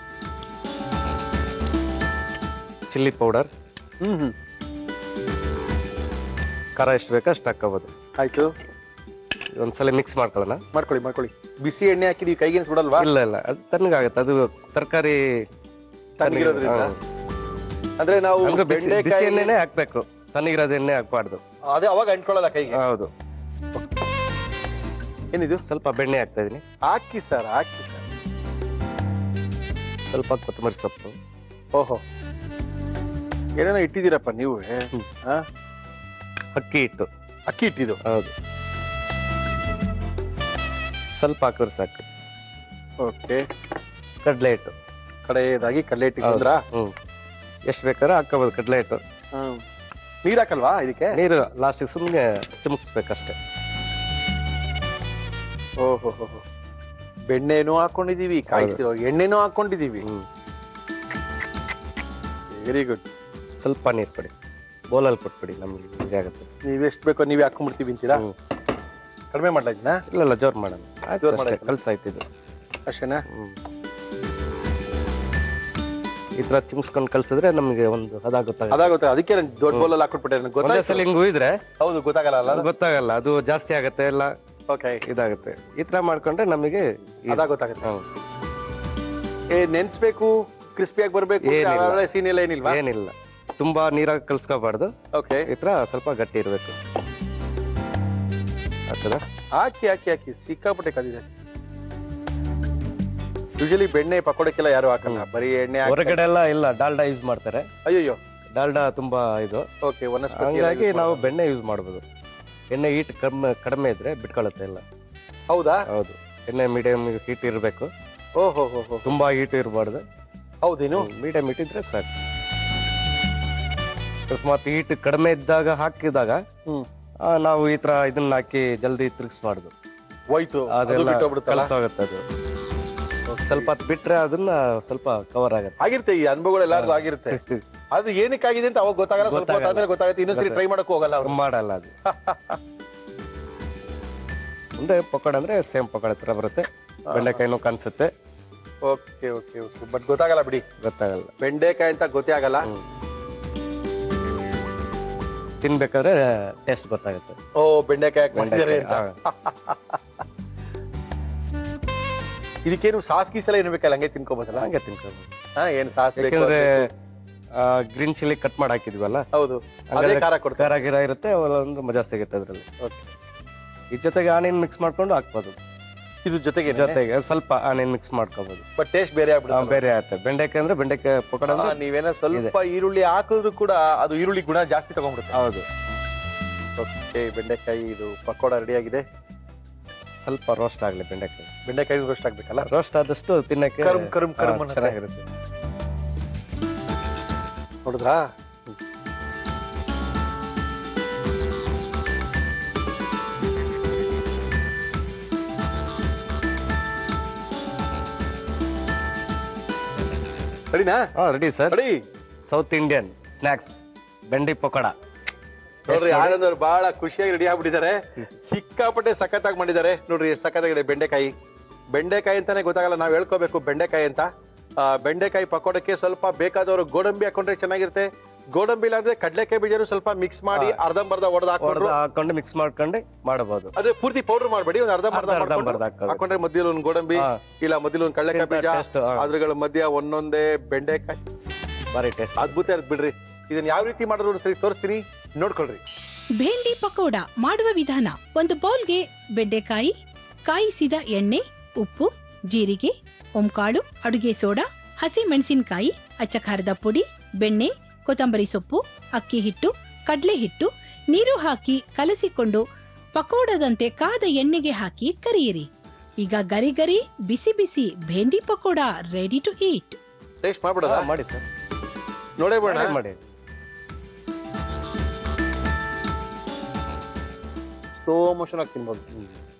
ಚಿಲ್ಲಿ ಪೌಡರ್, ಹ್ಮ್ ಖಾರ ಎಷ್ಟು ಬೇಕೋ ಅಷ್ಟು ಹಾಕೋಬಹುದು. ಆಯ್ತು, ಒಂದ್ಸಲ ಮಿಕ್ಸ್ ಮಾಡ್ಕೊಳ್ಳೋಣ. ಮಾಡ್ಕೊಳ್ಳಿ. ಬಿಸಿ ಎಣ್ಣೆ ಹಾಕಿದೀವಿ, ಕೈಗೇನು ಸುಡಲ್ವಾ? ಇಲ್ಲ, ಅದು ತಣ್ಣಗಾಗತ್ತೆ. ಅದು ತರಕಾರಿ ತಣ್ಣಗಿರೋದ್ರಿಂದ. ಅಂದ್ರೆ ನಾವು ಬಿಸಿ ಎಣ್ಣೆನೆ ಹಾಕ್ಬೇಕು, ತಣ್ಣಗಿರೋದು ಎಣ್ಣೆ ಹಾಕ್ಬಾರ್ದು. ಅದೇ ಅವಾಗ ಅಂಟ್ಕೊಳ್ಳಲ್ಲ ಕೈಗೆ. ಹೌದು. ಏನಿದು? ಸ್ವಲ್ಪ ಬೆಣ್ಣೆ ಹಾಕ್ತಾ ಇದೀನಿ. ಹಾಕಿ ಸರ್. ಸ್ವಲ್ಪ ಕೊತ್ತಂಬರಿ ಸೊಪ್ಪು. ಓಹೋ, ಏನೇನೋ ಇಟ್ಟಿದ್ದೀರಪ್ಪ ನೀವು. ಅಕ್ಕಿ ಹಿಟ್ಟು. ಅಕ್ಕಿ ಹಿಟ್ಟಿದು? ಹೌದು. ಸ್ವಲ್ಪ ಹಾಕಿದ್ರೆ ಸಾಕು. ಓಕೆ, ಕಡಲೆ ಹಿಟ್ಟು. ಕಡೆಯದಾಗಿ ಕಡಲೆ ಹಿಟ್ಟು. ಎಷ್ಟು ಬೇಕಾದ್ರೆ ಹಾಕೋಬಹುದು ಕಡಲೆ ಹಿಟ್ಟು. ನೀರ್ ಹಾಕಲ್ವಾ ಇದಕ್ಕೆ? ನೀರು ಲಾಸ್ಟ್ ಸುಮ್ಮನೆ ಚಿಮುಕ್ಸ್ಬೇಕಷ್ಟೇ. ಓಹೋ, ಬೆಣ್ಣೆನೂ ಹಾಕೊಂಡಿದೀವಿ, ಕಾಯಿಸಿರೋ ಎಣ್ಣೆನೂ ಹಾಕೊಂಡಿದೀವಿ. Very good. ಸ್ವಲ್ಪ ನೀರು ಕೊಡಿ, ಬೋಲಲ್ಲಿ ಕೊಟ್ಬಿಡಿ, ನಮ್ಗೆ ಈಸಿ ಆಗುತ್ತೆ. ನೀವೆಷ್ಟು ಬೇಕೋ ನೀವೇ ಹಾಕೊಂಡ್ಬಿಡ್ತೀವಿ ಅಂತೀರಾ? ಕಡಿಮೆ ಮಾಡ್ಲಾ? ಇಲ್ಲ, ಜೋರ್ ಮಾಡೋಣ. ಕಲ್ಸಾಯ್ತಿದ್ದು ಅಷ್ಟೇನಾ? ಈ ತರ ಚಿಮ್ಸ್ಕೊಂಡು ಕಲ್ಸಿದ್ರೆ ನಮ್ಗೆ ಒಂದು ಅದಾಗುತ್ತೆ. ಅದಕ್ಕೆ ದೊಡ್ಡ ಬೋಲಲ್ಲಿ ಹಾಕೊಟ್ಬಿಟ್ಟೆ. ಗೊತ್ತಾಗಲ್ಲ, ಹಿಂಗ್ ಉಯ್ದ್ರೆ. ಹೌದು, ಗೊತ್ತಾಗಲ್ಲ, ಅದು ಜಾಸ್ತಿ ಆಗತ್ತೆ ಎಲ್ಲ. ಓಕೆ, ಇದಾಗುತ್ತೆ. ಈ ತರ ಮಾಡ್ಕೊಂಡ್ರೆ ನಮಗೆ ಗೊತ್ತಾಗುತ್ತೆ. ನೆನ್ಸ್ಬೇಕು, ಕ್ರಿಸ್ಪಿಯಾಗಿ ಬರ್ಬೇಕು, ಸೀನ್ ಎಲ್ಲ ಏನಿಲ್ವಾ? ಏನಿಲ್ಲ, ತುಂಬಾ ನೀರಾಗಿ ಕಲ್ಸ್ಕೋಬಾರ್ದು. ಓಕೆ, ಈ ತರ ಸ್ವಲ್ಪ ಗಟ್ಟಿ ಇರ್ಬೇಕು. ಹಾಕಿ ಸಿಕ್ಕಾಪಟ್ಟೆ ಕದಿದೆ. ಯೂಶಲಿ ಬೆಣ್ಣೆ ಪಕೋಡಕ್ಕೆಲ್ಲ ಯಾರು ಹಾಕಲ್ಲ, ಬರೀ ಎಣ್ಣೆ. ಹೊರಗಡೆ ಎಲ್ಲ ಇಲ್ಲ, ಡಾಲ್ಡಾ ಯೂಸ್ ಮಾಡ್ತಾರೆ. ಅಯ್ಯೋ, ಡಾಲ್ಡಾ ತುಂಬಾ ಇದು. ಓಕೆ, ಹಂಗಾಗಿ ನಾವು ಬೆಣ್ಣೆ ಯೂಸ್ ಮಾಡಬಹುದು. ಎಣ್ಣೆ ಹೀಟ್ ಕಡಿಮೆ ಇದ್ರೆ ಬಿಟ್ಕೊಳ್ಳುತ್ತೆ ಎಲ್ಲ. ಹೌದಾ? ಹೌದು. ಎಣ್ಣೆ ಮೀಡಿಯಂ ಹೀಟ್ ಇರಬೇಕು. ಓಹೋ, ತುಂಬಾ ಹೀಟ್ ಇರಬಾರ್ದು. ಹೌದೇನು? ಮೀಡಿಯಂ ಹೀಟ್ ಇದ್ರೆ ಸಾಕು. ಅಕಸ್ಮಾತ್ ಹೀಟ್ ಕಡಿಮೆ ಇದ್ದಾಗ ಹಾಕಿದಾಗ ನಾವು ಈ ತರ ಇದನ್ನ ಹಾಕಿ ಜಲ್ದಿ ತಿರುಗಿಸ್ಬಾರ್ದು. ಹೋಯ್ತು ಅದೆಲ್ಲ ಕೆಲಸ ಆಗುತ್ತೆ. ಅದು ಸ್ವಲ್ಪ ಹೊತ್ತು ಬಿಟ್ರೆ ಅದನ್ನ ಸ್ವಲ್ಪ ಕವರ್ ಆಗುತ್ತೆ. ಆಗಿರುತ್ತೆ, ಈ ಅನುಭವಗಳು ಎಲ್ಲರಿಗೂ ಆಗಿರುತ್ತೆ. ಅದು ಏನಕ್ಕಾಗಿದೆ ಅಂತ ಅವಾಗ ಗೊತ್ತಾಗಲ್ಲ, ಸ್ವಲ್ಪ ಹೊತ್ತಾದ್ಮೇಲೆ ಗೊತ್ತಾಗುತ್ತೆ. ಇನ್ನೊಂದ್ಸರಿ ಟ್ರೈ ಮಾಡಕ್ ಹೋಗಲ್ಲ, ಮಾಡಲ್ಲ ಅದು. ಮುಂದೆ ಪಕೋಡ ಅಂದ್ರೆ ಸೇಮ್ ಪಕೋಡ ತರ ಬರುತ್ತೆ, ಬೆಂಡೆಕಾಯಿನೂ ಕಾಣಿಸುತ್ತೆ. ಓಕೆ ಓಕೆ ಓಕೆ, ಬಟ್ ಗೊತ್ತಾಗಲ್ಲ ಬಿಡಿ, ಗೊತ್ತಾಗಲ್ಲ. ಬೆಂಡೆಕಾಯಿ ಅಂತ ಗೊತ್ತೇ ಆಗಲ್ಲ. ತಿನ್ಬೇಕಾದ್ರೆ ಟೇಸ್ಟ್ ಗೊತ್ತಾಗುತ್ತೆ. ಓ ಬೆಂಡೆಕಾಯಿ ಮಾಡಿದ್ದಾರೆ ಅಂತ. ಇದಕ್ಕೇನು ಸಾಸ್ ಗೀಸ್ ಎಲ್ಲ ಏನು ಬೇಕಲ್ಲ, ಹಂಗೆ ತಿನ್ಕೋಬೋದಲ್ಲ? ಹಂಗೆ ತಿನ್ಕೋಬಹುದು. ಏನ್ ಸಾಸ್ ಯಾಕಂದ್ರೆ ಗ್ರೀನ್ ಚಿಲ್ಲಿ ಕಟ್ ಮಾಡಿ ಹಾಕಿದ್ವಲ್ಲ, ಹೌದು, ಅದೇ ಖಾರ ಕೊಡ್ತಾರೆ. ಖಾರ ಗಿರ ಇರುತ್ತೆ, ಒಂದು ಮಜಾ ಸಿಗುತ್ತೆ ಅದ್ರಲ್ಲಿ. ಇದ್ರ ಜೊತೆಗೆ ಆನಿಯನ್ ಮಿಕ್ಸ್ ಮಾಡ್ಕೊಂಡು ಹಾಕ್ಬೋದು. ಇದ್ರ ಜೊತೆಗೆ ಸ್ವಲ್ಪ ಆನಿಯನ್ ಮಿಕ್ಸ್ ಮಾಡ್ಕೋಬಹುದು, ಬಟ್ ಟೇಸ್ಟ್ ಬೇರೆ ಆಗ್ಬಿಡುತ್ತೆ. ಬೇರೆ ಆಗುತ್ತೆ. ಬೆಂಡೆಕಾಯಿ ಅಂದ್ರೆ ಬೆಂಡೆಕಾಯಿ ಪಕೋಡ ಅಂದ್ರೆ ನೀವೇನೋ ಸ್ವಲ್ಪ ಈರುಳ್ಳಿ ಹಾಕಿದ್ರು ಕೂಡ ಅದು ಈರುಳ್ಳಿ ಗುಣ ಜಾಸ್ತಿ ತಗೊಂಡ್ಬಿಡುತ್ತೆ. ಹೌದು. ಓಕೆ, ಬೆಂಡೆಕಾಯಿ ಇದು ಪಕೋಡ ರೆಡಿ ಆಗಿದೆ. ಸ್ವಲ್ಪ ರೋಸ್ಟ್ ಆಗ್ಲಿ ಬೆಂಡೆಕಾಯಿ ರೋಸ್ಟ್ ಆಗ್ಬೇಕಲ್ಲ? ರೋಸ್ಟ್ ಆದಷ್ಟು ತಿನ್ನಕ್ಕೆ ಕರುಮ್ ಚೆನ್ನಾಗಿರುತ್ತೆ. ನೋಡಿದ್ರಾ? ರೆಡಿನಾ? Ready sir. Ready. South Indian snacks ಬೆಂಡಿ ಪಕೋಡ ನೋಡ್ರಿ, ಆನಂದ್ ಅವ್ರು ಬಹಳ ಖುಷಿಯಾಗಿ ರೆಡಿ ಆಗ್ಬಿಟ್ಟಿದ್ದಾರೆ. ಸಿಕ್ಕಾಪಟ್ಟೆ ಸಖತ್ತಾಗಿ ಮಾಡಿದ್ದಾರೆ ನೋಡ್ರಿ. ಸಖತ್ತಾಗಿದೆ ಬೆಂಡೆಕಾಯಿ ಅಂತಾನೆ ಗೊತ್ತಾಗಲ್ಲ, ನಾವ್ ಹೇಳ್ಕೋಬೇಕು ಬೆಂಡೆಕಾಯಿ ಅಂತ. ಬೆಂಡೆಕಾಯಿ ಪಕೋಡಕ್ಕೆ ಸ್ವಲ್ಪ ಬೇಕಾದವರು ಗೋಡಂಬಿ ಹಾಕೊಂಡ್ರೆ ಚೆನ್ನಾಗಿರುತ್ತೆ. ಗೋಡಂಬಿ ಇಲ್ಲ ಅಂದ್ರೆ ಕಡ್ಲೆಕಾಯಿ ಬೀಜನು ಸ್ವಲ್ಪ ಮಿಕ್ಸ್ ಮಾಡಿ ಅರ್ಧಂಬರ್ಧ ಹಾಕೊಂಡು ಮಿಕ್ಸ್ ಮಾಡ್ಕೊಂಡು ಮಾಡಬಹುದು. ಅದೇ ಪೂರ್ತಿ ಪೌಡರ್ ಮಾಡಬೇಡಿ, ಒಂದು ಅರ್ಧಂಬರ್ಧ ಹಾಕೊಂಡ್ರೆ ಮಧ್ಯದಲ್ಲಿ ಒಂದು ಗೋಡಂಬಿ ಇಲ್ಲ ಮಧ್ಯದಲ್ಲಿ ಒಂದು ಕಡ್ಲೆಕಾಯಿ ಬೀಜ, ಅದ್ರಗಳ ಮಧ್ಯ ಒಂದೊಂದೇ ಬೆಂಡೆಕಾಯಿ, ಬಾರಿ ಟೇಸ್ಟ್ ಅದ್ಭುತ ಇರುತ್ತೆ ಬಿಡ್ರಿ. ಇದನ್ನ ಯಾವ ರೀತಿ ಮಾಡೋದು ಸರಿ ತೋರಿಸ್ತೀನಿ, ನೋಡ್ಕೊಳ್ರಿ. ಭೇಂಡಿ ಪಕೋಡ ಮಾಡುವ ವಿಧಾನ: ಒಂದು ಬೌಲ್ಗೆ ಬೆಂಡೆಕಾಯಿ, ಕಾಯಿಸಿದ ಎಣ್ಣೆ, ಉಪ್ಪು, ಜೀರಿಗೆ, ಓಂಕಾಳು, ಅಡುಗೆ ಸೋಡಾ, ಹಸಿ ಮೆಣಸಿನಕಾಯಿ, ಅಚ್ಚ ಖಾರದ ಪುಡಿ, ಬೆಣ್ಣೆ, ಕೊತ್ತಂಬರಿ ಸೊಪ್ಪು, ಅಕ್ಕಿ ಹಿಟ್ಟು, ಕಡಲೆ ಹಿಟ್ಟು, ನೀರು ಹಾಕಿ ಕಲಸಿಕೊಂಡು ಪಕೋಡದಂತೆ ಕಾದ ಎಣ್ಣೆಗೆ ಹಾಕಿ ಕರಿಯಿರಿ. ಈಗ ಗರಿ ಗರಿ ಬಿಸಿ ಬಿಸಿ bhindi pakora ready to eat. Taste ಮಾಡ್ಬಿಡೋದ? ಮಾಡಿ ಸರ್, ನೋಡೇ ಬೇಡ ಮಾಡಿ. ಸ್ಲೋ ಮೋಷನ್ ಆಗಿ ತಿನ್ಬೋದು,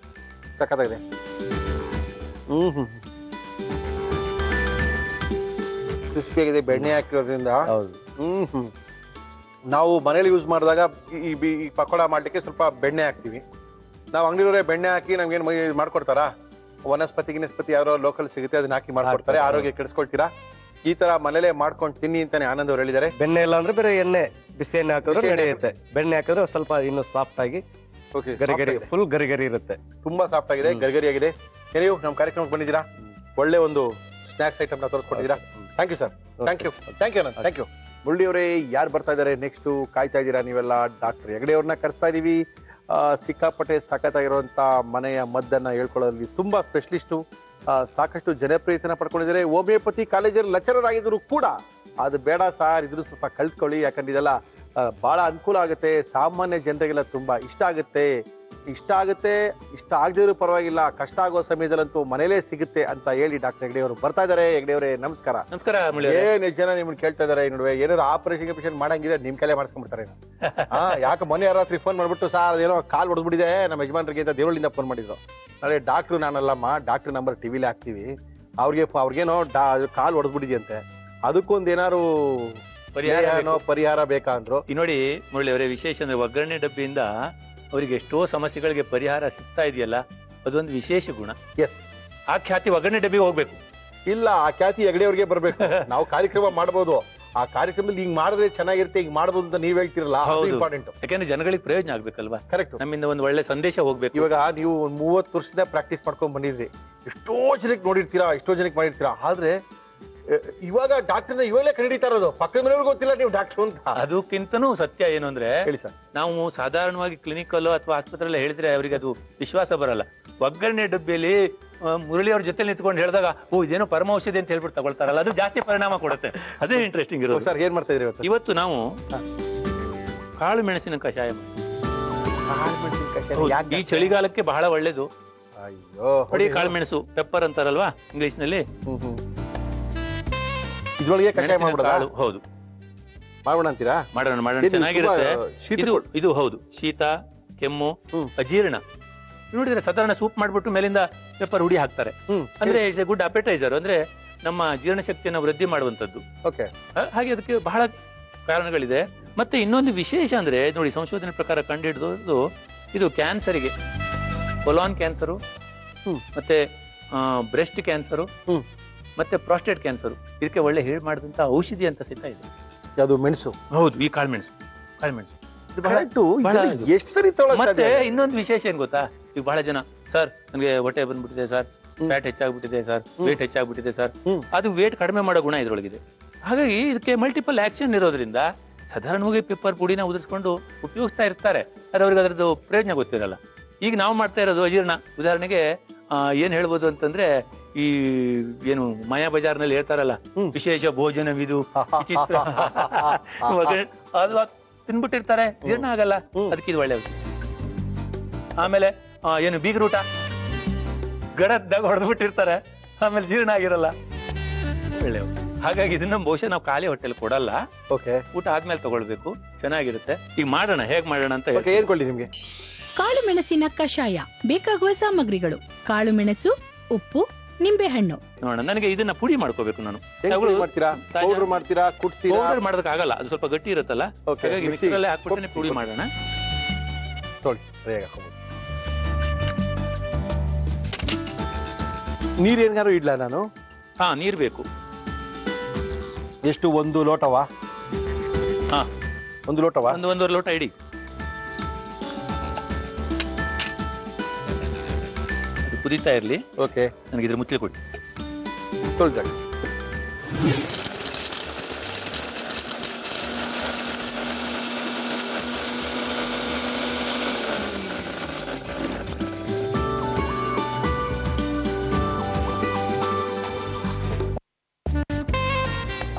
ಸಖತ್ತಾಗಿದೆ. ಕ್ರಿಸ್ಪಿಯಾಗಿದೆ ಬೆಣ್ಣೆ ಹಾಕಿರೋದ್ರಿಂದ. ನಾವು ಮನೇಲಿ ಯೂಸ್ ಮಾಡಿದಾಗ ಈ ಪಕೋಡ ಮಾಡ್ಲಿಕ್ಕೆ ಸ್ವಲ್ಪ ಬೆಣ್ಣೆ ಹಾಕ್ತಿವಿ. ನಾವು ಅಂಗಡಿಯವರೇ ಬೆಣ್ಣೆ ಹಾಕಿ ನಮ್ಗೇನು ಮಾಡ್ಕೊಡ್ತಾರಾ? ವನಸ್ಪತಿ ಯಾರೋ ಲೋಕಲ್ ಸಿಗುತ್ತೆ, ಅದನ್ನ ಹಾಕಿ ಮಾಡ್ಕೊಡ್ತಾರೆ. ಆರೋಗ್ಯ ಕೆಡಿಸ್ಕೊಳ್ತೀರಾ? ಈ ತರ ಮನೇಲೆ ಮಾಡ್ಕೊಂಡು ತಿನ್ನಿ ಅಂತಾನೆ ಆನಂದ್ ಅವ್ರು ಹೇಳಿದ್ದಾರೆ. ಬೆಣ್ಣೆ ಇಲ್ಲ ಅಂದ್ರೆ ಬೇರೆ ಎಣ್ಣೆ, ಬಿಸಿ ಎಣ್ಣೆ ಹಾಕಿದ್ರೆ ನಡೆಯುತ್ತೆ. ಬೆಣ್ಣೆ ಹಾಕಿದ್ರೆ ಸ್ವಲ್ಪ ಇನ್ನು ಸಾಫ್ಟ್ ಆಗಿ ಗರಿ ಫುಲ್ ಗರಿ ಇರುತ್ತೆ. ತುಂಬಾ ಸಾಫ್ಟ್ ಆಗಿದೆ, ಗರಿಗರಿ ಆಗಿದೆ. ನೀವು ನಮ್ಮ ಕಾರ್ಯಕ್ರಮಕ್ಕೆ ಬಂದಿದ್ದೀರಾ, ಒಳ್ಳೆ ಒಂದು ಸ್ನಾಕ್ಸ್ ಐಟಮ್ ನ ತೋರಿಸ್ಕೊಟ್ಟಿದ್ದೀರಾ. Thank you sir, thank you Anant, thank you. Murali ಅವರೇ, ಯಾರು ಬರ್ತಾ ಇದಾರೆ ನೆಕ್ಸ್ಟ್ ಕಾಯ್ತಾ ಇದ್ದೀರಾ ನೀವೆಲ್ಲ? ಡಾಕ್ಟರ್ ಹೆಗಡೆ ಅವ್ರನ್ನ ಕರೆಸ್ತಾ ಇದೀವಿ. ಸಿಕ್ಕಾಪಟ್ಟೆ ಸಖತ್ತಾಗಿರುವಂತ ಮನೆಯ ಮದ್ದನ್ನ ಹೇಳ್ಕೊಳ್ಳೋದ್ರಲ್ಲಿ ತುಂಬಾ ಸ್ಪೆಷಲಿಸ್ಟು, ಸಾಕಷ್ಟು ಜನಪ್ರಿಯತೆನ ಪಡ್ಕೊಂಡಿದ್ದಾರೆ. ಹೋಮಿಯೋಪತಿ ಕಾಲೇಜಲ್ಲಿ ಲೆಕ್ಚರರ್ ಆಗಿದ್ರು ಕೂಡ ಅದು ಬೇಡ ಸಾರ್, ಇದ್ರು ಸ್ವಲ್ಪ ಕಲ್ತ್ಕೊಳ್ಳಿ, ಯಾಕಂದ್ರೆ ಇದೆಲ್ಲ ಬಹಳ ಅನುಕೂಲ ಆಗುತ್ತೆ, ಸಾಮಾನ್ಯ ಜನರಿಗೆಲ್ಲ ತುಂಬಾ ಇಷ್ಟ ಆಗುತ್ತೆ. ಇಷ್ಟ ಆಗದಿದ್ರು ಪರವಾಗಿಲ್ಲ, ಕಷ್ಟ ಆಗೋ ಸಮಯದಲ್ಲಂತೂ ಮನೇಲೇ ಸಿಗುತ್ತೆ ಅಂತ ಹೇಳಿ ಡಾಕ್ಟರ್ ಹೆಗಡೆ ಅವರು ಬರ್ತಾ ಇದಾರೆ. ಹೆಗಡೆ ಅವರೇ ನಮಸ್ಕಾರ. ನಮಸ್ಕಾರ. ಏನ್ ಜನ ನಿಮ್ಗೆ ಕೇಳ್ತಾ ಇದಾರೆ ಈ ನಡುವೆ, ಏನಾದ್ರು ಆಪರೇಷನ್ ಮಾಡಂಗಿದೆ ನಿಮ್ ಕೈಲೇ ಮಾಡಿಸ್ಕೊಂಡ್ಬಿಡ್ತಾರೆ. ಯಾಕೆ ಮೊನ್ನೆ ರಾತ್ರಿ ಫೋನ್ ಮಾಡ್ಬಿಟ್ಟು ಸಾರ್ ಅದೇನೋ ಕಾಲ್ ಹೊಡೆದ್ಬಿಟ್ಟಿದೆ ನಮ್ಮ ಯಜಮಾನ್ರಿಗೆ ಅಂತ ದೇವಳಿಂದ ಫೋನ್ ಮಾಡಿದ್ರು. ನಾಳೆ ಡಾಕ್ಟ್ರು ನಾನಲ್ಲಮ್ಮ, ಡಾಕ್ಟರ್ ನಂಬರ್ ಟಿವಿಲಿ ಹಾಕ್ತಿವಿ, ಅವ್ರಿಗೇನೋ ಕಾಲ್ ಹೊಡೆದ್ಬಿಟ್ಟಿದೆಯಂತೆ, ಅದಕ್ಕೊಂದು ಏನಾರು ಪರಿಹಾರ ಬೇಕಾ ಅಂದ್ರು. ನೋಡಿ ಮುರಳಿ ಅವರೇ, ವಿಶೇಷ ಅಂದ್ರೆ ಒಗ್ಗರಣೆ ಡಬ್ಬಿಯಿಂದ ಅವರಿಗೆ ಎಷ್ಟೋ ಸಮಸ್ಯೆಗಳಿಗೆ ಪರಿಹಾರ ಸಿಗ್ತಾ ಇದೆಯಲ್ಲ, ಅದೊಂದು ವಿಶೇಷ ಗುಣ. ಎಸ್, ಆ ಖ್ಯಾತಿ ಒಗ್ಗರಣೆ ಡಬ್ಬಿಗೆ ಹೋಗ್ಬೇಕು. ಇಲ್ಲ, ಆ ಖ್ಯಾತಿ ಹೆಗಡೆ ಅವ್ರಿಗೆ ಬರ್ಬೇಕು. ನಾವು ಕಾರ್ಯಕ್ರಮ ಮಾಡಬಹುದು, ಆ ಕಾರ್ಯಕ್ರಮದಲ್ಲಿ ಹಿಂಗ್ ಮಾಡಿದ್ರೆ ಚೆನ್ನಾಗಿರುತ್ತೆ, ಹಿಂಗ್ ಮಾಡಬಹುದು ಅಂತ ನೀವ್ ಹೇಳ್ತಿರಲ್ಲ, ಇಂಪಾರ್ಟೆಂಟ್. ಯಾಕಂದ್ರೆ ಜನಗಳಿಗೆ ಪ್ರಯೋಜನ ಆಗ್ಬೇಕಲ್ವಾ? ಕರೆಕ್ಟ್. ನಮ್ಮಿಂದ ಒಂದು ಒಳ್ಳೆ ಸಂದೇಶ ಹೋಗ್ಬೇಕು. ಇವಾಗ ನೀವು 30 ವರ್ಷದಿಂದ ಪ್ರಾಕ್ಟೀಸ್ ಮಾಡ್ಕೊಂಡ್ ಬಂದಿದ್ರಿ, ಎಷ್ಟೋ ಜನಕ್ಕೆ ನೋಡಿರ್ತೀರಾ, ಎಷ್ಟೋ ಜನಕ್ಕೆ ಮಾಡಿರ್ತೀರಾ. ಆದ್ರೆ ಇವಾಗ ಡಾಕ್ಟರ್ನ ಇವಾಗಲೇ ಕಂಡಿಡಿತಾ ಇರೋದು, ಪಕ್ಕದ ಮನೆಯವ್ರಿಗೆ ಗೊತ್ತಿಲ್ಲ ನೀವು ಡಾಕ್ಟರ್ ಅಂತ. ಅದಕ್ಕಿಂತನೂ ಸತ್ಯ ಏನು ಅಂದ್ರೆ, ಹೇಳಿ ಸರ್, ನಾವು ಸಾಧಾರಣವಾಗಿ ಕ್ಲಿನಿಕಲ್ ಅಥವಾ ಆಸ್ಪತ್ರೆಯಲ್ಲಿ ಹೇಳಿದ್ರೆ ಅವರಿಗೆ ಅದು ವಿಶ್ವಾಸ ಬರಲ್ಲ. ಒಗ್ಗರಣೆ ಡಬ್ಬಿಯಲ್ಲಿ ಮುರಳಿ ಅವ್ರ ಜೊತೆ ನಿಂತ್ಕೊಂಡು ಹೇಳಿದಾಗ ಇದೇನೋ ಪರಮ ಔಷಧಿ ಅಂತ ಹೇಳ್ಬಿಟ್ಟು ತಗೊಳ್ತಾರಲ್ಲ, ಅದು ಜಾಸ್ತಿ ಪರಿಣಾಮ ಕೊಡುತ್ತೆ. ಅದೇ ಇಂಟ್ರೆಸ್ಟಿಂಗ್ ಇರೋದು. ಸರ್, ಏನ್ ಮಾಡ್ತಾ ಇದ್ರಿ ಇವತ್ತು? ನಾವು ಕಾಳು ಮೆಣಸಿನ ಕಷಾಯ. ಈ ಚಳಿಗಾಲಕ್ಕೆ ಬಹಳ ಒಳ್ಳೇದು. ಅಯ್ಯೋ, ಹೊಡಿ ಕಾಳು ಮೆಣಸು, ಪೆಪ್ಪರ್ ಅಂತಾರಲ್ವಾ ಇಂಗ್ಲಿಷ್ ನಲ್ಲಿ. ಇದ್ರೊಳಗೆ ಕಷಾಯ ಮಾಡ್ಬಿಡೋದು? ಹೌದು. ಮಾಡೋಣ ಅಂತೀರಾ? ಮಾಡೋಣ ಮಾಡೋಣ, ಇದು ಚೆನ್ನಾಗಿರುತ್ತೆ. ತುಂಬಾ ಶೀತ ಇದು ಹೌದು, ಶೀತ, ಕೆಮ್ಮು, ಹ್ಮ್. ಅಜೀರ್ಣ. ನೋಡಿದ್ರೆ ಸಾಧಾರಣ ಸೂಪ್ ಮಾಡ್ಬಿಟ್ಟು ಮೇಲಿಂದ ಪೆಪ್ಪರ್ ಹುಡಿ ಹಾಕ್ತಾರೆ. ಅಂದ್ರೆ ಇಟ್ಸ್ ಎ ಗುಡ್ ಅಪೆಟೈಸರ್, ಅಂದ್ರೆ ನಮ್ಮ ಜೀರ್ಣಶಕ್ತಿಯನ್ನು ವೃದ್ಧಿ ಮಾಡುವಂತದ್ದು. ಓಕೆ. ಹಾಗೆ ಅದಕ್ಕೆ ಬಹಳ ಕಾರಣಗಳಿದೆ. ಮತ್ತೆ ಇನ್ನೊಂದು ವಿಶೇಷ ಅಂದ್ರೆ ನೋಡಿ, ಸಂಶೋಧನೆ ಪ್ರಕಾರ ಕಂಡುಹಿಡಿದು ಇದು ಕ್ಯಾನ್ಸರ್ಗೆ, ಕೊಲಾನ್ ಕ್ಯಾನ್ಸರು, ಮತ್ತೆ ಬ್ರೆಸ್ಟ್ ಕ್ಯಾನ್ಸರು, ಮತ್ತೆ ಪ್ರಾಸ್ಟೇಟ್ ಕ್ಯಾನ್ಸರ್, ಇದಕ್ಕೆ ಒಳ್ಳೆ ಹೇಳಿ ಮಾಡಿದಂತ ಔಷಧಿ ಅಂತ ಸಿಗ್ತಾ ಇದೆ. ಅದು ಮೆಣಸು. ಹೌದು, ಈ ಕಾಳುಮೆಣಸು. ಇದು ಬಹಳ ಇದು. ಎಷ್ಟು ಸರಿ ಮತ್ತೆ ಇನ್ನೊಂದು ವಿಶೇಷ ಏನ್ ಗೊತ್ತಾ, ಈಗ ಬಹಳ ಜನ ಸರ್ ನನಗೆ ಹೊಟ್ಟೆ ಬಂದ್ಬಿಟ್ಟಿದೆ ಸರ್, ಫ್ಯಾಟ್ ಹೆಚ್ಚಾಗ್ಬಿಟ್ಟಿದೆ ಸರ್, ವೇಟ್ ಹೆಚ್ಚಾಗ್ಬಿಟ್ಟಿದೆ ಸರ್. ಅದು ವೇಟ್ ಕಡಿಮೆ ಮಾಡೋ ಗುಣ ಇದ್ರೊಳಗಿದೆ. ಹಾಗಾಗಿ ಇದಕ್ಕೆ ಮಲ್ಟಿಪಲ್ ಆಕ್ಷನ್ ಇರೋದ್ರಿಂದ ಸಾಧಾರಣವಾಗಿ ಪೆಪ್ಪರ್ ಪುಡಿನ ಉದುರಿಸ್ಕೊಂಡು ಉಪಯೋಗಿಸ್ತಾ ಇರ್ತಾರೆ. ಆದ್ರೆ ಅವ್ರಿಗೆ ಅದರದ್ದು ಪ್ರಯೋಜನ ಗೊತ್ತಿರಲ್ಲ. ಈಗ ನಾವು ಮಾಡ್ತಾ ಇರೋದು ಅಜೀರ್ಣ. ಉದಾಹರಣೆಗೆ ಏನ್ ಹೇಳ್ಬೋದು ಅಂತಂದ್ರೆ, ಈ ಏನು ಮಾಯಾ ಬಜಾರ್ನಲ್ಲಿ ಹೇಳ್ತಾರಲ್ಲ, ವಿಶೇಷ ಭೋಜನವಿದು ವಿಚಿತ್ರ, ಅದು ತಿನ್ಬಿಟ್ಟಿರ್ತಾರೆ, ಜೀರ್ಣ ಆಗಲ್ಲ. ಅದಕ್ಕೆ ಇದು ಒಳ್ಳೆ ಔಷಧಿ. ಆಮೇಲೆ ಏನು ಬೀಗರೂಟ, ಗಡದ್ದಾಗ ಹೊಡೆದ್ಬಿಟ್ಟಿರ್ತಾರೆ, ಆಮೇಲೆ ಜೀರ್ಣ ಆಗಿರಲ್ಲ, ಒಳ್ಳೆ ಔಷಧಿ. ಹಾಗಾಗಿ ಇದನ್ನ ಬಹುಶಃ ನಾವು ಖಾಲಿ ಹೊಟ್ಟೆಲಿ ಕೊಡಲ್ಲ. ಓಕೆ. ಊಟ ಆದ್ಮೇಲೆ ತಗೊಳ್ಬೇಕು, ಚೆನ್ನಾಗಿರುತ್ತೆ. ಈಗ ಮಾಡೋಣ, ಹೇಗ್ ಮಾಡೋಣ ಅಂತ ಹೇಳ್ಕೊಳ್ಳಿ ನಿಮ್ಗೆ. ಕಾಳು ಮೆಣಸಿನ ಕಷಾಯ. ಬೇಕಾಗುವ ಸಾಮಗ್ರಿಗಳು: ಕಾಳು ಮೆಣಸು, ಉಪ್ಪು, ನಿಂಬೆಹಣ್ಣು. ನೋಡೋಣ. ನನಗೆ ಇದನ್ನ ಪುಡಿ ಮಾಡ್ಕೋಬೇಕು ನಾನು. ಪೌಡರ್ ಮಾಡ್ತೀರಾ, ಕುಟ್ತೀರಾ? ಪೌಡರ್ ಮಾಡೋದಕ್ಕೆ ಆಗಲ್ಲ, ಅದು ಸ್ವಲ್ಪ ಗಟ್ಟಿ ಇರುತ್ತಲ್ಲ. ಹಾಗಾಗಿ ಮಿಕ್ಸಿರಲ್ಲೇ ಹಾಕ್ಬಿಟ್ಟು ಪುಡಿ ಮಾಡೋಣ. ನೀರ್ ಏನಾರು ಇಡ್ಲಾ ನಾನು? ಹಾ, ನೀರ್ ಬೇಕು. ಎಷ್ಟು? 1 ಲೋಟವಾ? ಹಾ, 1 ಲೋಟವಾ? 1.5 ಲೋಟ ಇಡಿ. ಅದು ಕುದೀತಾ ಇರ್ಲಿ. ಓಕೆ. ನನಗೆ ಇದ್ರ ಮುಚ್ಚಲಿ ಕೊಡಿ. ತೊಳ್ದಾಗ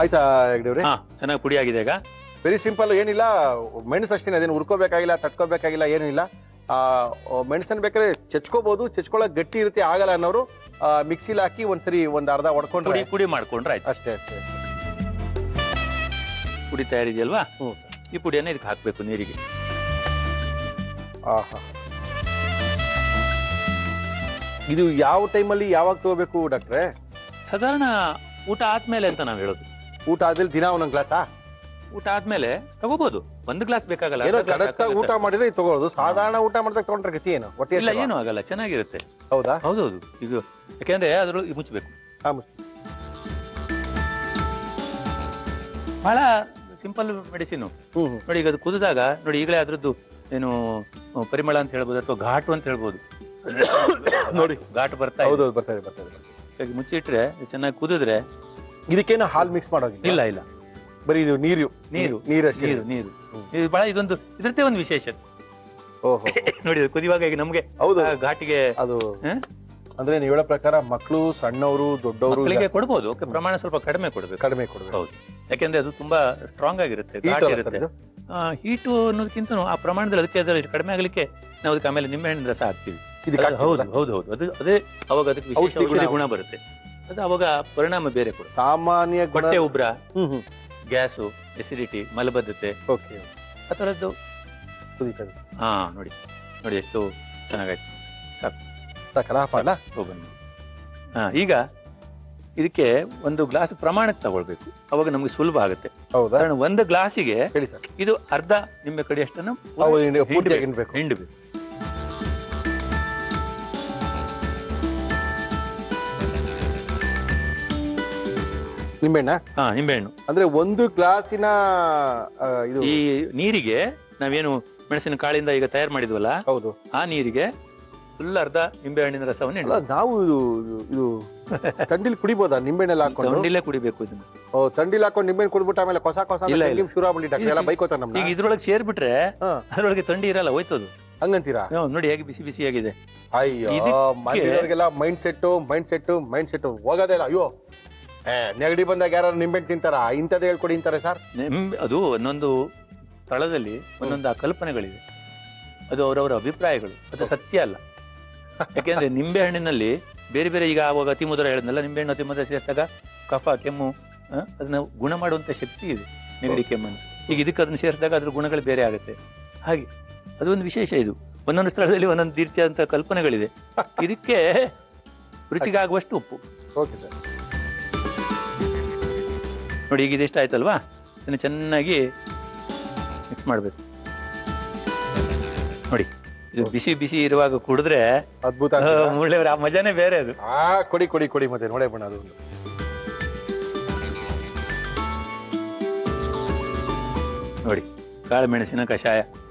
ಆಯ್ತಾ ಹೆಗ್ಡೆವ್ರೆ? ಹಾ, ಚೆನ್ನಾಗಿ ಪುಡಿ ಆಗಿದೆ. ಈಗ ವೆರಿ ಸಿಂಪಲ್, ಏನಿಲ್ಲ, ಮೆಣಸು ಅಷ್ಟೇನೆ, ಅದೇನು ಹುರ್ಕೋಬೇಕಾಗಿಲ್ಲ, ತಟ್ಕೋಬೇಕಾಗಿಲ್ಲ, ಏನಿಲ್ಲ. ಮೆಣಸನ್ ಬೇಕಾದ್ರೆ ಚೆಚ್ಕೋಬಹುದು, ಚೆಚ್ಕೊಳಕ್ ಗಟ್ಟಿ ಇರುತ್ತೆ, ಆಗಲ್ಲ ಅನ್ನೋರು ಮಿಕ್ಸಿಲಿ ಹಾಕಿ ಒಂದ್ಸರಿ ಅರ್ಧ ಹೊಡ್ಕೊಂಡ್ರೆ ಪುಡಿ ಮಾಡ್ಕೊಂಡ್ರೆ ಆಯ್ತು. ಅಷ್ಟೇ. ಪುಡಿ ತಯಾರಿದೆಯಲ್ವಾ? ಈ ಪುಡಿಯನ್ನ ಇದಕ್ಕೆ ಹಾಕ್ಬೇಕು ನೀರಿಗೆ. ಇದು ಯಾವ ಟೈಮಲ್ಲಿ ಯಾವಾಗ ತಗೋಬೇಕು ಡಾಕ್ಟ್ರೆ? ಸಾಧಾರಣ ಊಟ ಆದ್ಮೇಲೆ ಅಂತ ನಾವ್ ಹೇಳೋದು. ಊಟ ಆದ್ಮೇಲೆ ದಿನ ಒಂದೊಂದು ಗ್ಲಾಸಾ? ಊಟ ಆದ್ಮೇಲೆ ತಗೋಬಹುದು, 1 ಗ್ಲಾಸ್ ಬೇಕಾಗಲ್ಲ. ಊಟ ಮಾಡಿದ್ರೆ ತಗೊಳ್ಳೋದು. ಸಾಧಾರಣ ಊಟ ಮಾಡಿದಾಗ ತಗೊಂಡ್ರೆ ಗತಿ ಏನು? ಹೊಟ್ಟೆ ಇಲ್ಲ, ಏನು ಆಗಲ್ಲ, ಚೆನ್ನಾಗಿರುತ್ತೆ. ಹೌದಾ? ಹೌದೌದು. ಇದು ಯಾಕೆಂದ್ರೆ ಅದ್ರ ಮುಚ್ಚಬೇಕು. ಬಹಳ ಸಿಂಪಲ್ ಮೆಡಿಸಿನ್ ನೋಡಿ. ಈಗ ಅದು ಕುದಿದಾಗ ನೋಡಿ, ಈಗಲೇ ಅದ್ರದ್ದು ಏನು ಪರಿಮಳ ಅಂತ ಹೇಳ್ಬೋದು, ಅಥವಾ ಘಾಟು ಅಂತ ಹೇಳ್ಬೋದು. ನೋಡಿ, ಘಾಟು ಬರ್ತಾ ಇದೆ. ಮುಚ್ಚಿಟ್ರೆ ಚೆನ್ನಾಗಿ ಕುದಿದ್ರೆ ಇದಕ್ಕೇನು ಹಾಲು ಮಿಕ್ಸ್ ಮಾಡೋದಿಲ್ಲ? ಇಲ್ಲ ಇಲ್ಲ, ಬರೀ ಇದು ನೀರು. ಇದು ಬಹಳ ಇದ್ರದ್ದೇ ಒಂದು ವಿಶೇಷತೆ. ಓಹೋ. ನೋಡಿ, ಕುದಿಯುವಾಗ ಈಗ ನಮ್ಗೆ ಹೌದು ಘಾಟಿಗೆ ಅದು ಅಂದ್ರೆ ನೀವು ಹೇಳೋ ಪ್ರಕಾರ ಮಕ್ಕಳು, ಸಣ್ಣವರು, ದೊಡ್ಡವರು ಕೊಡ್ಬೋದು. ಪ್ರಮಾಣ ಸ್ವಲ್ಪ ಕಡಿಮೆ ಕೊಡ್ಬೇಕು. ಹೌದು, ಯಾಕೆಂದ್ರೆ ಅದು ತುಂಬಾ ಸ್ಟ್ರಾಂಗ್ ಆಗಿರುತ್ತೆ, ಘಾಟಿ ಇರುತ್ತೆ. ಹೀಟು ಅನ್ನೋದಕ್ಕಿಂತ ಆ ಪ್ರಮಾಣದಲ್ಲಿ ಅದಕ್ಕೆ ಕಡಿಮೆ ಆಗ್ಲಿಕ್ಕೆ ನಾವು ಅದಕ್ಕೆ ಆಮೇಲೆ ನಿಂಬೆಹಣ್ಣಿನ ರಸ ಹಾಕ್ತೀವಿ. ಹೌದು. ಅದೇ ಅವಾಗ ಅದಕ್ಕೆ ವಿಶೇಷ ಔಷಧಿ ಗುಣ ಬರುತ್ತೆ. ಅದು ಅವಾಗ ಪರಿಣಾಮ ಬೇರೆ ಕೂಡ. ಸಾಮಾನ್ಯ ಹೊಟ್ಟೆ ಉಬ್ರ, ಗ್ಯಾಸು, ಎಸಿಡಿಟಿ, ಮಲಬದ್ಧತೆ, ಆ ತರದ್ದು. ಹಾ, ನೋಡಿ ಎಷ್ಟು ಚೆನ್ನಾಗಾಯ್ತು. ಬನ್ನಿ. ಈಗ ಇದಕ್ಕೆ 1 ಗ್ಲಾಸ್ ಪ್ರಮಾಣಕ್ಕೆ ತಗೊಳ್ಬೇಕು, ಅವಾಗ ನಮ್ಗೆ ಸುಲಭ ಆಗುತ್ತೆ. ಕಾರಣ 1 ಗ್ಲಾಸಿಗೆ ಇದು ಅರ್ಧ ನಿಂಬೆ ಕಡಿ ಅಷ್ಟನ್ನು ಹಿಂಡಬೇಕು. ನಿಂಬೆಹಣ್ಣ? ಹಾ, ನಿಂಬೆಹಣ್ಣು. ಅಂದ್ರೆ 1 ಗ್ಲಾಸಿನ ಈ ನೀರಿಗೆ ನಾವೇನು ಮೆಣಸಿನ ಕಾಳಿಂದ ಈಗ ತಯಾರು ಮಾಡಿದ್ವಲ್ಲ, ಹೌದು, ಆ ನೀರಿಗೆ ಫುಲ್ ಅರ್ಧ ನಿಂಬೆ ಹಣ್ಣಿನ ರಸವನ್ನು ನಾವು ಇದು ತಂಡಿಲಿ ಕುಡಿಬೋದಾ? ನಿಂಬೆಹಣ್ಣೆಲ್ಲ ಹಾಕೊಂಡು ತಂಡಿಲೇ ಕುಡಿಬೇಕು ಇದನ್ನ. ತಂಡಿಲಿ ಹಾಕೊಂಡು ನಿಂಬೆಹಣ್ಣು ಕುಡಿದ್ಬಿಟ್ಟು ಆಮೇಲೆ ಕೊಸ ಶುರು ಆಗ್ಬಿಟ್ಟು ಬೈಕೋತಾರೆ ನಮ್ಗೆ. ಈಗ ಇದ್ರೊಳಗೆ ಸೇರ್ಬಿಟ್ರೆ ಅದ್ರೊಳಗೆ ತಂಡಿ ಇರಲ್ಲ, ಹೋಯ್ತದು. ಹಂಗಂತೀರಾ? ನೋಡಿ ಹೇಗೆ ಬಿಸಿ ಬಿಸಿ ಆಗಿದೆ. ಅಯ್ಯೋ, ಮಂದಿಗೆಲ್ಲ ಮೈಂಡ್ ಸೆಟ್ ಹೋಗೋದೇ ಇಲ್ಲ. ಅಯ್ಯೋ, ನೆಗಡಿ ಬಂದಾಗ ಯಾರು ನಿಂಬೆಹಣ್ಣು ತಿಂತಾರ? ಇಂಥದ್ದು ಹೇಳ್ಕೊಡಿ ಅಂತಾರೆ ಸರ್. ಅದು ಒಂದೊಂದು ಸ್ಥಳದಲ್ಲಿ ಒಂದೊಂದು ಆ ಕಲ್ಪನೆಗಳಿವೆ, ಅದು ಅವರವರ ಅಭಿಪ್ರಾಯಗಳು, ಅದು ಸತ್ಯ ಅಲ್ಲ. ಯಾಕೆಂದ್ರೆ ನಿಂಬೆ ಹಣ್ಣಿನಲ್ಲಿ ಬೇರೆ ಬೇರೆ, ಈಗ ಆವಾಗ ಅತಿಮಧುರ ಹೇಳಿದ್ನಲ್ಲ, ನಿಂಬೆಹಣ್ಣು ಅತಿಮಧುರ ಸೇರಿಸಿದಾಗ ಕಫ, ಕೆಮ್ಮು ಅದನ್ನ ಗುಣ ಮಾಡುವಂತ ಶಕ್ತಿ ಇದೆ. ನೆಗಡಿ ಕೆಮ್ಮನ್ನು. ಈಗ ಇದಕ್ಕೆ ಅದನ್ನು ಸೇರಿಸಿದಾಗ ಅದ್ರ ಗುಣಗಳು ಬೇರೆ ಆಗುತ್ತೆ. ಹಾಗೆ ಅದೊಂದು ವಿಶೇಷ. ಇದು ಒಂದೊಂದು ಸ್ಥಳದಲ್ಲಿ ಒಂದೊಂದು ರೀತಿಯಾದಂಥ ಕಲ್ಪನೆಗಳಿದೆ. ಇದಕ್ಕೆ ರುಚಿಗಾಗುವಷ್ಟು ಉಪ್ಪು. Okay sir. ನೋಡಿ ಈಗ ಇದೆಷ್ಟು ಆಯ್ತಲ್ವಾ, ಇದನ್ನು ಚೆನ್ನಾಗಿ ಮಿಕ್ಸ್ ಮಾಡಬೇಕು. ನೋಡಿ ಇದು ಬಿಸಿ ಬಿಸಿ ಇರುವಾಗ ಕುಡಿದ್ರೆ ಅದ್ಭುತ. ಮುಳ್ಳೆವ್ರ ಆ ಮಜಾನೇ ಬೇರೆ ಅದು. ಕೊಡಿ ಕೊಡಿ ಕೊಡಿ ಮತ್ತೆ ನೋಡೇ ಬಣ್ಣ ಅದು. ನೋಡಿ ಕಾಳು ಮೆಣಸಿನ ಕಷಾಯ.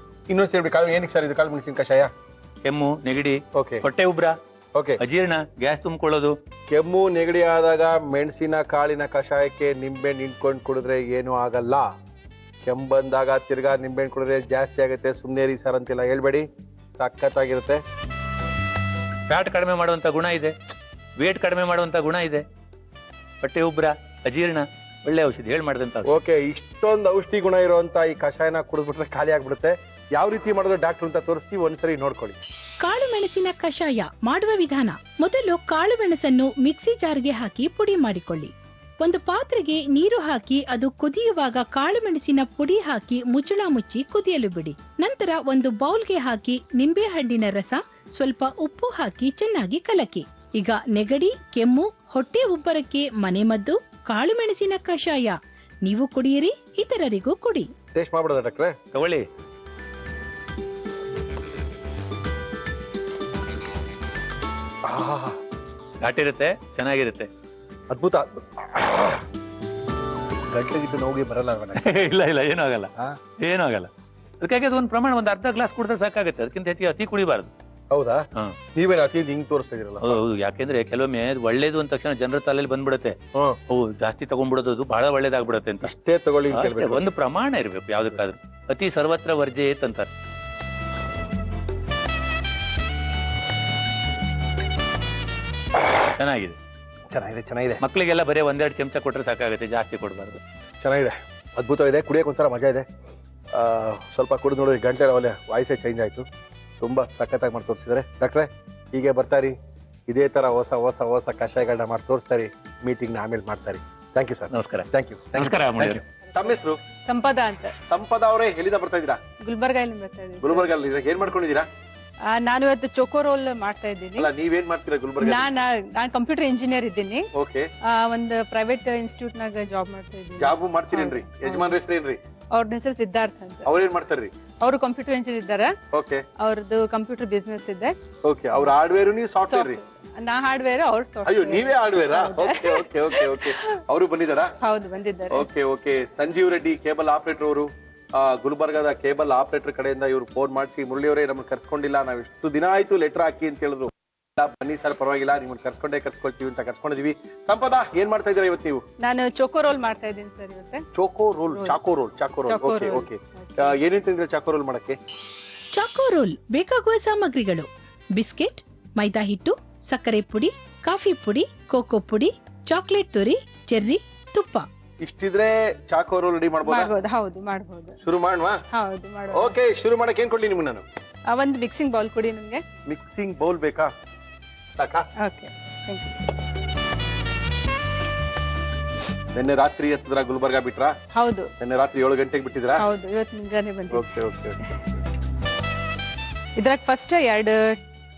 ಇನ್ನೊಂದು ಸೇರಿ ಕಾಳು ಏನಕ್ಕೆ ಸರ್ ಇದು? ಕಾಳು ಮೆಣಸಿನ ಕಷಾಯ. ಕೆಮ್ಮು, ನೆಗಡಿ, ಓಕೆ, ಹೊಟ್ಟೆ ಉಬ್ರ, ಓಕೆ, ಅಜೀರ್ಣ, ಗ್ಯಾಸ್ ತುಂಬಿಕೊಳ್ಳೋದು. ಕೆಮ್ಮು ನೆಗಡಿ ಆದಾಗ ಮೆಣಸಿನ ಕಾಳಿನ ಕಷಾಯಕ್ಕೆ ನಿಂಬೆ ನಿಂತ್ಕೊಂಡು ಕುಡಿದ್ರೆ ಏನು ಆಗಲ್ಲ. ಕೆಮ್ಮು ಬಂದಾಗ ತಿರ್ಗಾ ನಿಂಬೆ ಕುಡಿದ್ರೆ ಜಾಸ್ತಿ ಆಗುತ್ತೆ. ಸುಮ್ಮನೆ ಸರ್ ಅಂತಿಲ್ಲ ಹೇಳ್ಬೇಡಿ, ಸಖತ್ತಾಗಿರುತ್ತೆ. ಫ್ಯಾಟ್ ಕಡಿಮೆ ಮಾಡುವಂತ ಗುಣ ಇದೆ, ವೇಟ್ ಕಡಿಮೆ ಮಾಡುವಂತ ಗುಣ ಇದೆ. ಹೊಟ್ಟೆ ಉಬ್ರ, ಅಜೀರ್ಣ, ಒಳ್ಳೆ ಔಷಧಿ ಹೇಳಿ ಮಾಡಿದಂತ. ಓಕೆ, ಇಷ್ಟೊಂದು ಔಷಧಿ ಗುಣ ಇರುವಂತ ಈ ಕಷಾಯನ ಕುಡಿದ್ಬಿಟ್ರೆ ಖಾಲಿ ಆಗ್ಬಿಡುತ್ತೆ. ಯಾವ ರೀತಿ ಮಾಡೋದು ಡಾಕ್ಟರ್ ಅಂತ ತೋರಿಸ್ತೀವಿ, ಒಂದ್ಸರಿ ನೋಡ್ಕೊಳ್ಳಿ. ಕಾಳು ಮೆಣಸಿನ ಕಷಾಯ ಮಾಡುವ ವಿಧಾನ. ಮೊದಲು ಕಾಳು ಮೆಣಸನ್ನು ಮಿಕ್ಸಿ ಜಾರ್ಗೆ ಹಾಕಿ ಪುಡಿ ಮಾಡಿಕೊಳ್ಳಿ. ಒಂದು ಪಾತ್ರೆಗೆ ನೀರು ಹಾಕಿ ಅದು ಕುದಿಯುವಾಗ ಕಾಳು ಮೆಣಸಿನ ಪುಡಿ ಹಾಕಿ ಮುಚ್ಚಳ ಮುಚ್ಚಿ ಕುದಿಯಲು ಬಿಡಿ. ನಂತರ ಒಂದು ಬೌಲ್ಗೆ ಹಾಕಿ ನಿಂಬೆ ಹಣ್ಣಿನ ರಸ, ಸ್ವಲ್ಪ ಉಪ್ಪು ಹಾಕಿ ಚೆನ್ನಾಗಿ ಕಲಕಿ. ಈಗ ನೆಗಡಿ, ಕೆಮ್ಮು, ಹೊಟ್ಟೆ ಉಬ್ಬರಕ್ಕೆ ಮನೆಮದ್ದು ಕಾಳು ಮೆಣಸಿನ ಕಷಾಯ. ನೀವು ಕುಡಿಯಿರಿ, ಇತರರಿಗೂ ಕುಡಿ. ಟೇಸ್ಟ್ ಮಾಡ್ಬಿಡೋದ ಡಾಕ್ಟ್ರೆ? ತಗೊಳ್ಳಿ. ಘಾಟಿರುತ್ತೆ, ಚೆನ್ನಾಗಿರುತ್ತೆ. ಅದ್ಭುತ. ಗಂಟೆಗಿದ್ದು ನೋವಿಗೆ ಬರಲ್ಲ. ಇಲ್ಲ ಇಲ್ಲ, ಏನೂ ಆಗಲ್ಲ, ಏನೂ ಆಗಲ್ಲ. ಅದಕ್ಕಾಗಿ ಅದು ಒಂದು ಪ್ರಮಾಣ, ಒಂದು ಅರ್ಧ ಗ್ಲಾಸ್ ಕುಡಿದ್ರೆ ಸಾಕಾಗುತ್ತೆ. ಅದಕ್ಕಿಂತ ಹೆಚ್ಚಿಗೆ ಅತಿ ಕುಡಿಬಾರ್ದು. ಹೌದಾ? ನೀವೇನು ಅತಿ ಹಿಂಗ್ ತೋರಿಸ್ತಾ ಇದೀರಲ್ಲ? ಹೌದು, ಯಾಕೆಂದ್ರೆ ಕೆಲವೊಮ್ಮೆ ಒಳ್ಳೇದು ಅಂದ ತಕ್ಷಣ ಜನರ ತಲೆಯಲ್ಲಿ ಬಂದ್ಬಿಡುತ್ತೆ, ಜಾಸ್ತಿ ತಗೊಂಡ್ಬಿಡೋದು ಅದು ಬಹಳ ಒಳ್ಳೇದಾಗ್ಬಿಡುತ್ತೆ ಅಂತ. ಅಷ್ಟೇ ತಗೊಳ್ಳಿ. ಒಂದು ಪ್ರಮಾಣ ಇರ್ಬೇಕು ಯಾವ್ದಕ್ಕಾದ್ರೂ. ಅತಿ ಸರ್ವತ್ರ ವರ್ಜಯೇತ್ ಅಂತಾರೆ. ಚೆನ್ನಾಗಿದೆ, ಚೆನ್ನಾಗಿದೆ, ಚೆನ್ನಾಗಿದೆ. ಮಕ್ಕಳಿಗೆಲ್ಲ ಬರೀ ಒಂದೆರಡು ಚಮಚ ಕೊಟ್ರೆ ಸಾಕಾಗುತ್ತೆ, ಜಾಸ್ತಿ ಕೊಡಬಾರ್ದು. ಚೆನ್ನಾಗಿದೆ, ಅದ್ಭುತವಾಗಿದೆ. ಕುಡಿಯೋಕೆ ಒಂಥರ ಮಜಾ ಇದೆ. ಸ್ವಲ್ಪ ಕುಡಿದು ನೋಡಿ, ಗಂಟೆ ವಾಯ್ಸೇ ಚೇಂಜ್ ಆಯ್ತು. ತುಂಬಾ ಸಖತ್ತಾಗಿ ಮಾಡಿ ತೋರಿಸಿದ್ದಾರೆ ಡಾಕ್ಟ್ರೆ. ಹೀಗೆ ಬರ್ತಾರಿ, ಇದೇ ತರ ಹೊಸ ಹೊಸ ಹೊಸ ಕಷಾಯಗಳನ್ನ ಮಾಡಿ ತೋರಿಸ್ತಾರಿ. ಮೀಟಿಂಗ್ ನ ಆಮೇಲೆ ಮಾಡ್ತಾರಿ. Thank you sir. ನಮಸ್ಕಾರ. Thank you. ನಮಸ್ಕಾರ. ತಮ್ಮ ಹೆಸರು? ಸಂಪದ ಅಂತ. ಸಂಪದ ಅವರೇ, ಎಲ್ಲಿಂದ ಬರ್ತಾ ಇದ್ದೀರಾ? ಗುಲ್ಬರ್ಗಲ್ಲಿ ಬರ್ತಾ ಇದ್ದೀನಿ. ಗುಲ್ಬರ್ಗಲ್ಲಿ ಏನ್ ಮಾಡ್ಕೊಂಡಿದ್ದೀರಾ? ನಾನು ಇವತ್ತು ಚೋಕೋ ರೋಲ್ ಮಾಡ್ತಾ ಇದ್ದೀನಿ. ಅಲ್ಲ, ನೀವೇನ್ ಮಾಡ್ತೀರಾ ಗುಲ್ಬರ್ಗ? ನಾನು ಕಂಪ್ಯೂಟರ್ ಇಂಜಿನಿಯರ್ ಇದ್ದೀನಿ. ಓಕೆ. ಒಂದು ಪ್ರೈವೇಟ್ ಇನ್ಸ್ಟಿಟ್ಯೂಟ್ ನಾಗ ಜಾಬ್ ಮಾಡ್ತಾ ಇದ್ದೀನಿ. ಜಾಬ್ ಮಾಡ್ತೀರೇನ್ರಿ? ಯಜಮಾನ್ ಹೆಸರೇನ್ರಿ? ಅವ್ರ ಹೆಸರು ಸಿದ್ಧಾರ್ಥ ಅಂತ. ಅವ್ರೇನ್ ಮಾಡ್ತಾರ್ರಿ? ಅವರು ಕಂಪ್ಯೂಟರ್ ಇಂಜಿನಿಯರ್ ಇದ್ದಾರೆ. ಓಕೆ. ಅವ್ರದ್ದು ಕಂಪ್ಯೂಟರ್ ಬಿಸ್ನೆಸ್ ಇದೆ. ಓಕೆ. ಅವ್ರ ಹಾರ್ಡ್ವೇರ್, ನೀವು ಸಾಫ್ಟ್ವೇರ್ ರೀ? ನಾ ಹಾರ್ಡ್ವೇರ್, ಅವ್ರ ಸಾಫ್ಟ್ವೇರ್. ಅಯ್ಯೋ, ನೀವೇ ಹಾರ್ಡ್ವೇರಾ? Okay okay okay okay. ಅವರು ಬಂದಿದ್ದಾರಾ? ಹೌದು, ಬಂದಿದ್ದಾರೆ. Okay okay. Sanjeev Reddy cable operator ಅವರು, ಗುಲ್ಬರ್ಗದ ಕೇಬಲ್ ಆಪರೇಟರ್ ಕಡೆಯಿಂದ ಇವ್ರು ಫೋನ್ ಮಾಡಿಸಿ, ಮುರಳಿಯವರೇ ನಮ್ಮನ್ನು ಕರ್ಸ್ಕೊಂಡಿಲ್ಲ, ನಾವು ಎಷ್ಟು ದಿನ ಆಯ್ತು ಲೆಟರ್ ಹಾಕಿ ಅಂತ ಹೇಳಿದ್ರು. ಬನ್ನಿ ಸರ್, ಪರವಾಗಿಲ್ಲ, ನಿಮ್ಮನ್ನು ಕರ್ಸ್ಕೊಳ್ತೀವಿ ಅಂತ ಕರ್ಸ್ಕೊಂಡಿದೀವಿ. ಸಂಪದ, ಏನ್ ಮಾಡ್ತಾ ಇದ್ದೀರಾ ಇವತ್ತು ನೀವು? ನಾನು ಚೋಕೋ ರೋಲ್ ಮಾಡ್ತಾ ಇದ್ದೀನಿ ಸರ್ ಇವತ್ತು. Choco roll, choco roll. Okay okay. ಏನೇನ್ ತಿಂದ್ರೆ ಚಾಕೋ ರೋಲ್ ಮಾಡಕ್ಕೆ? ಚಾಕೋ ರೋಲ್ ಬೇಕಾಗುವ ಸಾಮಗ್ರಿಗಳು: ಬಿಸ್ಕೆಟ್, ಮೈದಾ ಹಿಟ್ಟು, ಸಕ್ಕರೆ ಪುಡಿ, ಕಾಫಿ ಪುಡಿ, ಕೋಕೋ ಪುಡಿ, ಚಾಕ್ಲೇಟ್ ತುರಿ, ಚೆರ್ರಿ, ತುಪ್ಪ. ಇಷ್ಟಿದ್ರೆ ಚಾಕೋ ರೋಲ್ ರೆಡಿ ಮಾಡಬಹುದು? ಹೌದು, ಮಾಡಬಹುದು. ಶುರು ಮಾಡುವಾ? ಹೌದು, ಮಾಡುವ. ಓಕೆ, ಶುರು ಮಾಡಕ್ಕೆ ಏನ್ ಕೊಡ್ಲಿ ನಿಮ್ಗೆ ನಾನು? ಒಂದು ಮಿಕ್ಸಿಂಗ್ ಬೌಲ್ ಕೊಡಿ ನಿಮ್ಗೆ. ಮಿಕ್ಸಿಂಗ್ ಬೌಲ್ ಬೇಕಾ? ಸಾಕಾ? Okay, thank you. ನಿನ್ನೆ ರಾತ್ರಿ ಎತ್ತಿದ್ರ ಗುಲ್ಬರ್ಗ ಬಿಟ್ರಾ? ಹೌದು. ನಿನ್ನೆ ರಾತ್ರಿ 7 ಗಂಟೆಗೆ ಬಿಟ್ಟಿದ್ರಾ? ಹೌದು, ಇವತ್ತು ಮುಂಜಾನೆ ಬಂದಿದೆ. Okay okay okay. ಇದ್ರಾಗ ಫಸ್ಟ್ 2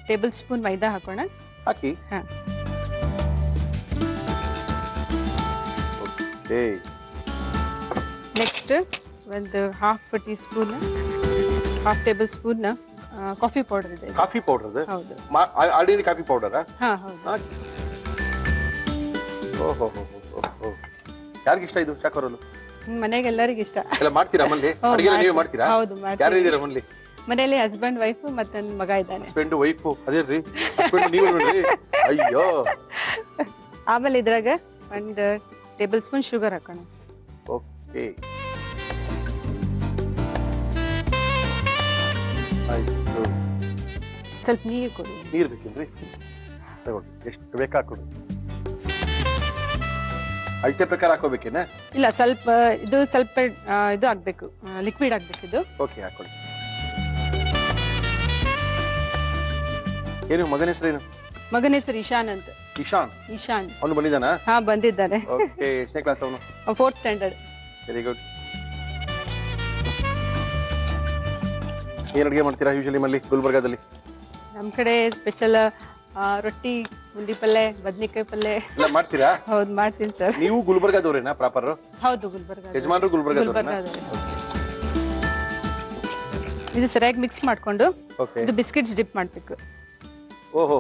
ಟೇಬಲ್ ಸ್ಪೂನ್ ಮೈದಾ ಹಾಕೋಣ. ಹಾಕಿ. ಹಾ. ಓಕೆ. ನೆಕ್ಸ್ಟ್ ಒಂದು half tablespoon coffee powder ಇದೆ. Coffee powder? ಹೌದು. ಆರ್ಡಿನರಿ ಕಾಫಿ ಪೌಡರಾ? ಹಾ, ಹೌದು. ಓಹೋ, ಯಾರಿಗೆ ಇಷ್ಟ ಇದು ಚಾಕೋ ರೋಲ್? ಮನೆಗೆ ಎಲ್ಲರಿಗೂ ಇಷ್ಟ. ಎಲ್ಲ ಮಾಡ್ತೀರಾ ಮನೇಲಿ? ಅಡಿಗೆ ನೀವೇ ಮಾಡ್ತೀರಾ? ಹೌದು, ಮಾಡ್ತೀವಿ. ಯಾರು ಇದ್ದೀರಾ ಮನೇಲಿ? ಮನೆಯಲ್ಲಿ ಹಸ್ಬೆಂಡ್, ವೈಫ್ ಮತ್ತೆ ನನ್ನ ಮಗ ಇದ್ದಾನೆ. Husband wife ಅದೇನ್ರಿ? ಹಸ್ಬೆಂಡ್ ನೀವು ನೋಡ್ರಿ. ಅಯ್ಯೋ. ಆಮೇಲೆ ಇದ್ರಾಗ 1 ಟೇಬಲ್ ಸ್ಪೂನ್ ಶುಗರ್ ಹಾಕೋಣ. ಓಕೆ. ಆಯ್ತು. ಸ್ವಲ್ಪ ನೀರು ಕೊಡಿ. ನೀರು ಬೇಕೇನ್ರಿ? ತಗೊಳ್ಳಿ, ಎಷ್ಟು ಬೇಕಾ ಹಾಕೊಡಿ. ಅಳತೆ ಪ್ರಕಾರ ಹಾಕೋಬೇಕೇನ? ಇಲ್ಲ, ಸ್ವಲ್ಪ ಇದು ಆಗ್ಬೇಕು, ಲಿಕ್ವಿಡ್ ಆಗ್ಬೇಕು ಇದು. ಓಕೆ, ಹಾಕೊಳ್ಳಿ. ಏನು ಮಗನ ಹೆಸರೇನು? ಮಗನ ಹೆಸರು ಇಶಾನ್ ಅಂತ. ಇಶಾನ್? ಅವನು ಬಂದಿದ್ದಾನಾ? ಹಾ, ಬಂದಿದ್ದಾನೆ. ಓಕೆ. ಎಷ್ಟನೇ ಕ್ಲಾಸ್ ಅವನು? 4th standard. Very good. ಏನ್ ಅಡುಗೆ ಮಾಡ್ತೀರಾ ಯೂಶಲಿ ಮಲ್ಲಿ ಗುಲ್ಬರ್ಗಾದಲ್ಲಿ? ನಮ್ ಕಡೆ ಸ್ಪೆಷಲ್ ರೊಟ್ಟಿ, ಪುಂಡಿ ಪಲ್ಲೆ, ಬದ್ನಿಕಾಯಿ ಪಲ್ಲೆ ಎಲ್ಲ ಮಾಡ್ತೀರಾ? ಹೌದು ಮಾಡ್ತೀನಿ ಸರ್. ನೀವು ಗುಲ್ಬರ್ಗಾದವ್ರೇನಾ ಪ್ರಾಪರ್? ಹೌದು ಗುಲ್ಬರ್ಗ. ಯಜಮಾನ್ರು ಗುಲ್ಬರ್ಗಾದವ್ರೇನಾ? ಇದು ಸರಿಯಾಗಿ ಮಿಕ್ಸ್ ಮಾಡ್ಕೊಂಡು ಓಕೆ. ಇದು ಬಿಸ್ಕೆಟ್ಸ್ ಡಿಪ್ ಮಾಡ್ಬೇಕು. ಓಹೋ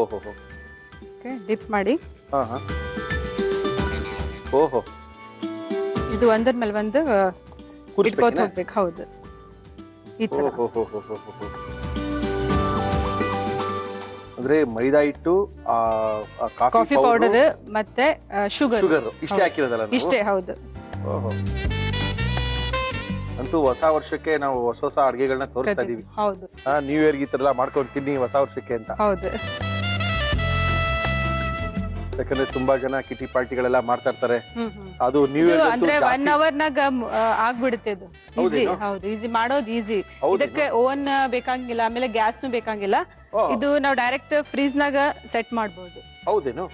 ಓಹೋ ಓಕೆ, ಡಿಪ್ ಮಾಡಿ ಹಾ ಹಾ ಓಹೋ ಇದು ಒಂದರ ಮೇಲೆ ಒಂದು ಇಟ್ಕೋತ ಹೋಗ್ಬೇಕು. ಹೌದು, ಈ ತರ. ಅಂದ್ರೆ ಮೈದಾ ಹಿಟ್ಟು, ಕಾಫಿ ಪೌಡರ್ ಮತ್ತೆ ಶುಗರ್ ಇಷ್ಟೇ ಹಾಕಿರೋದಲ್ಲ? ಇಷ್ಟೇ, ಹೌದು. ಓಹೋ, ಅಂತೂ ಹೊಸ ವರ್ಷಕ್ಕೆ ನಾವು ಹೊಸ ಹೊಸ ಅಡ್ಗೆಗಳನ್ನ ತೋರಿಸ್ತಾ ಇದೀವಿ. ಹೌದು, ನ್ಯೂ ಇಯರ್ ಈ ತರ ಎಲ್ಲ ಮಾಡ್ಕೊಂಡು ತಿನ್ನಿ ಹೊಸ ವರ್ಷಕ್ಕೆ ಅಂತ. ಹೌದು. ಯಾಕಂದ್ರೆ ತುಂಬಾ ಜನ ಕಿಟಿ ಪಾರ್ಟಿಗಳೆಲ್ಲ ಮಾಡ್ತಾ ಇರ್ತಾರೆ. ಅದು ನ್ಯೂ ಇದು ಇಯರ್ ಅಂದ್ರೆ 1 hour ನಾಗ ಆಗ್ಬಿಡುತ್ತೆ ಇದು. ಈಸಿ, ಹೌದು, ಈಸಿ ಮಾಡೋದು ಈಸಿ. ಇದಕ್ಕೆ ಓವನ್ ಬೇಕಾಗಿಲ್ಲ, ಆಮೇಲೆ ಗ್ಯಾಸ್ ಬೇಕಾಗಿಲ್ಲ. ಇದು ನಾವು ಡೈರೆಕ್ಟ್ ಫ್ರೀಜ್ ನಾಗ ಸೆಟ್ ಮಾಡಬಹುದು. ಹೌದೇನು?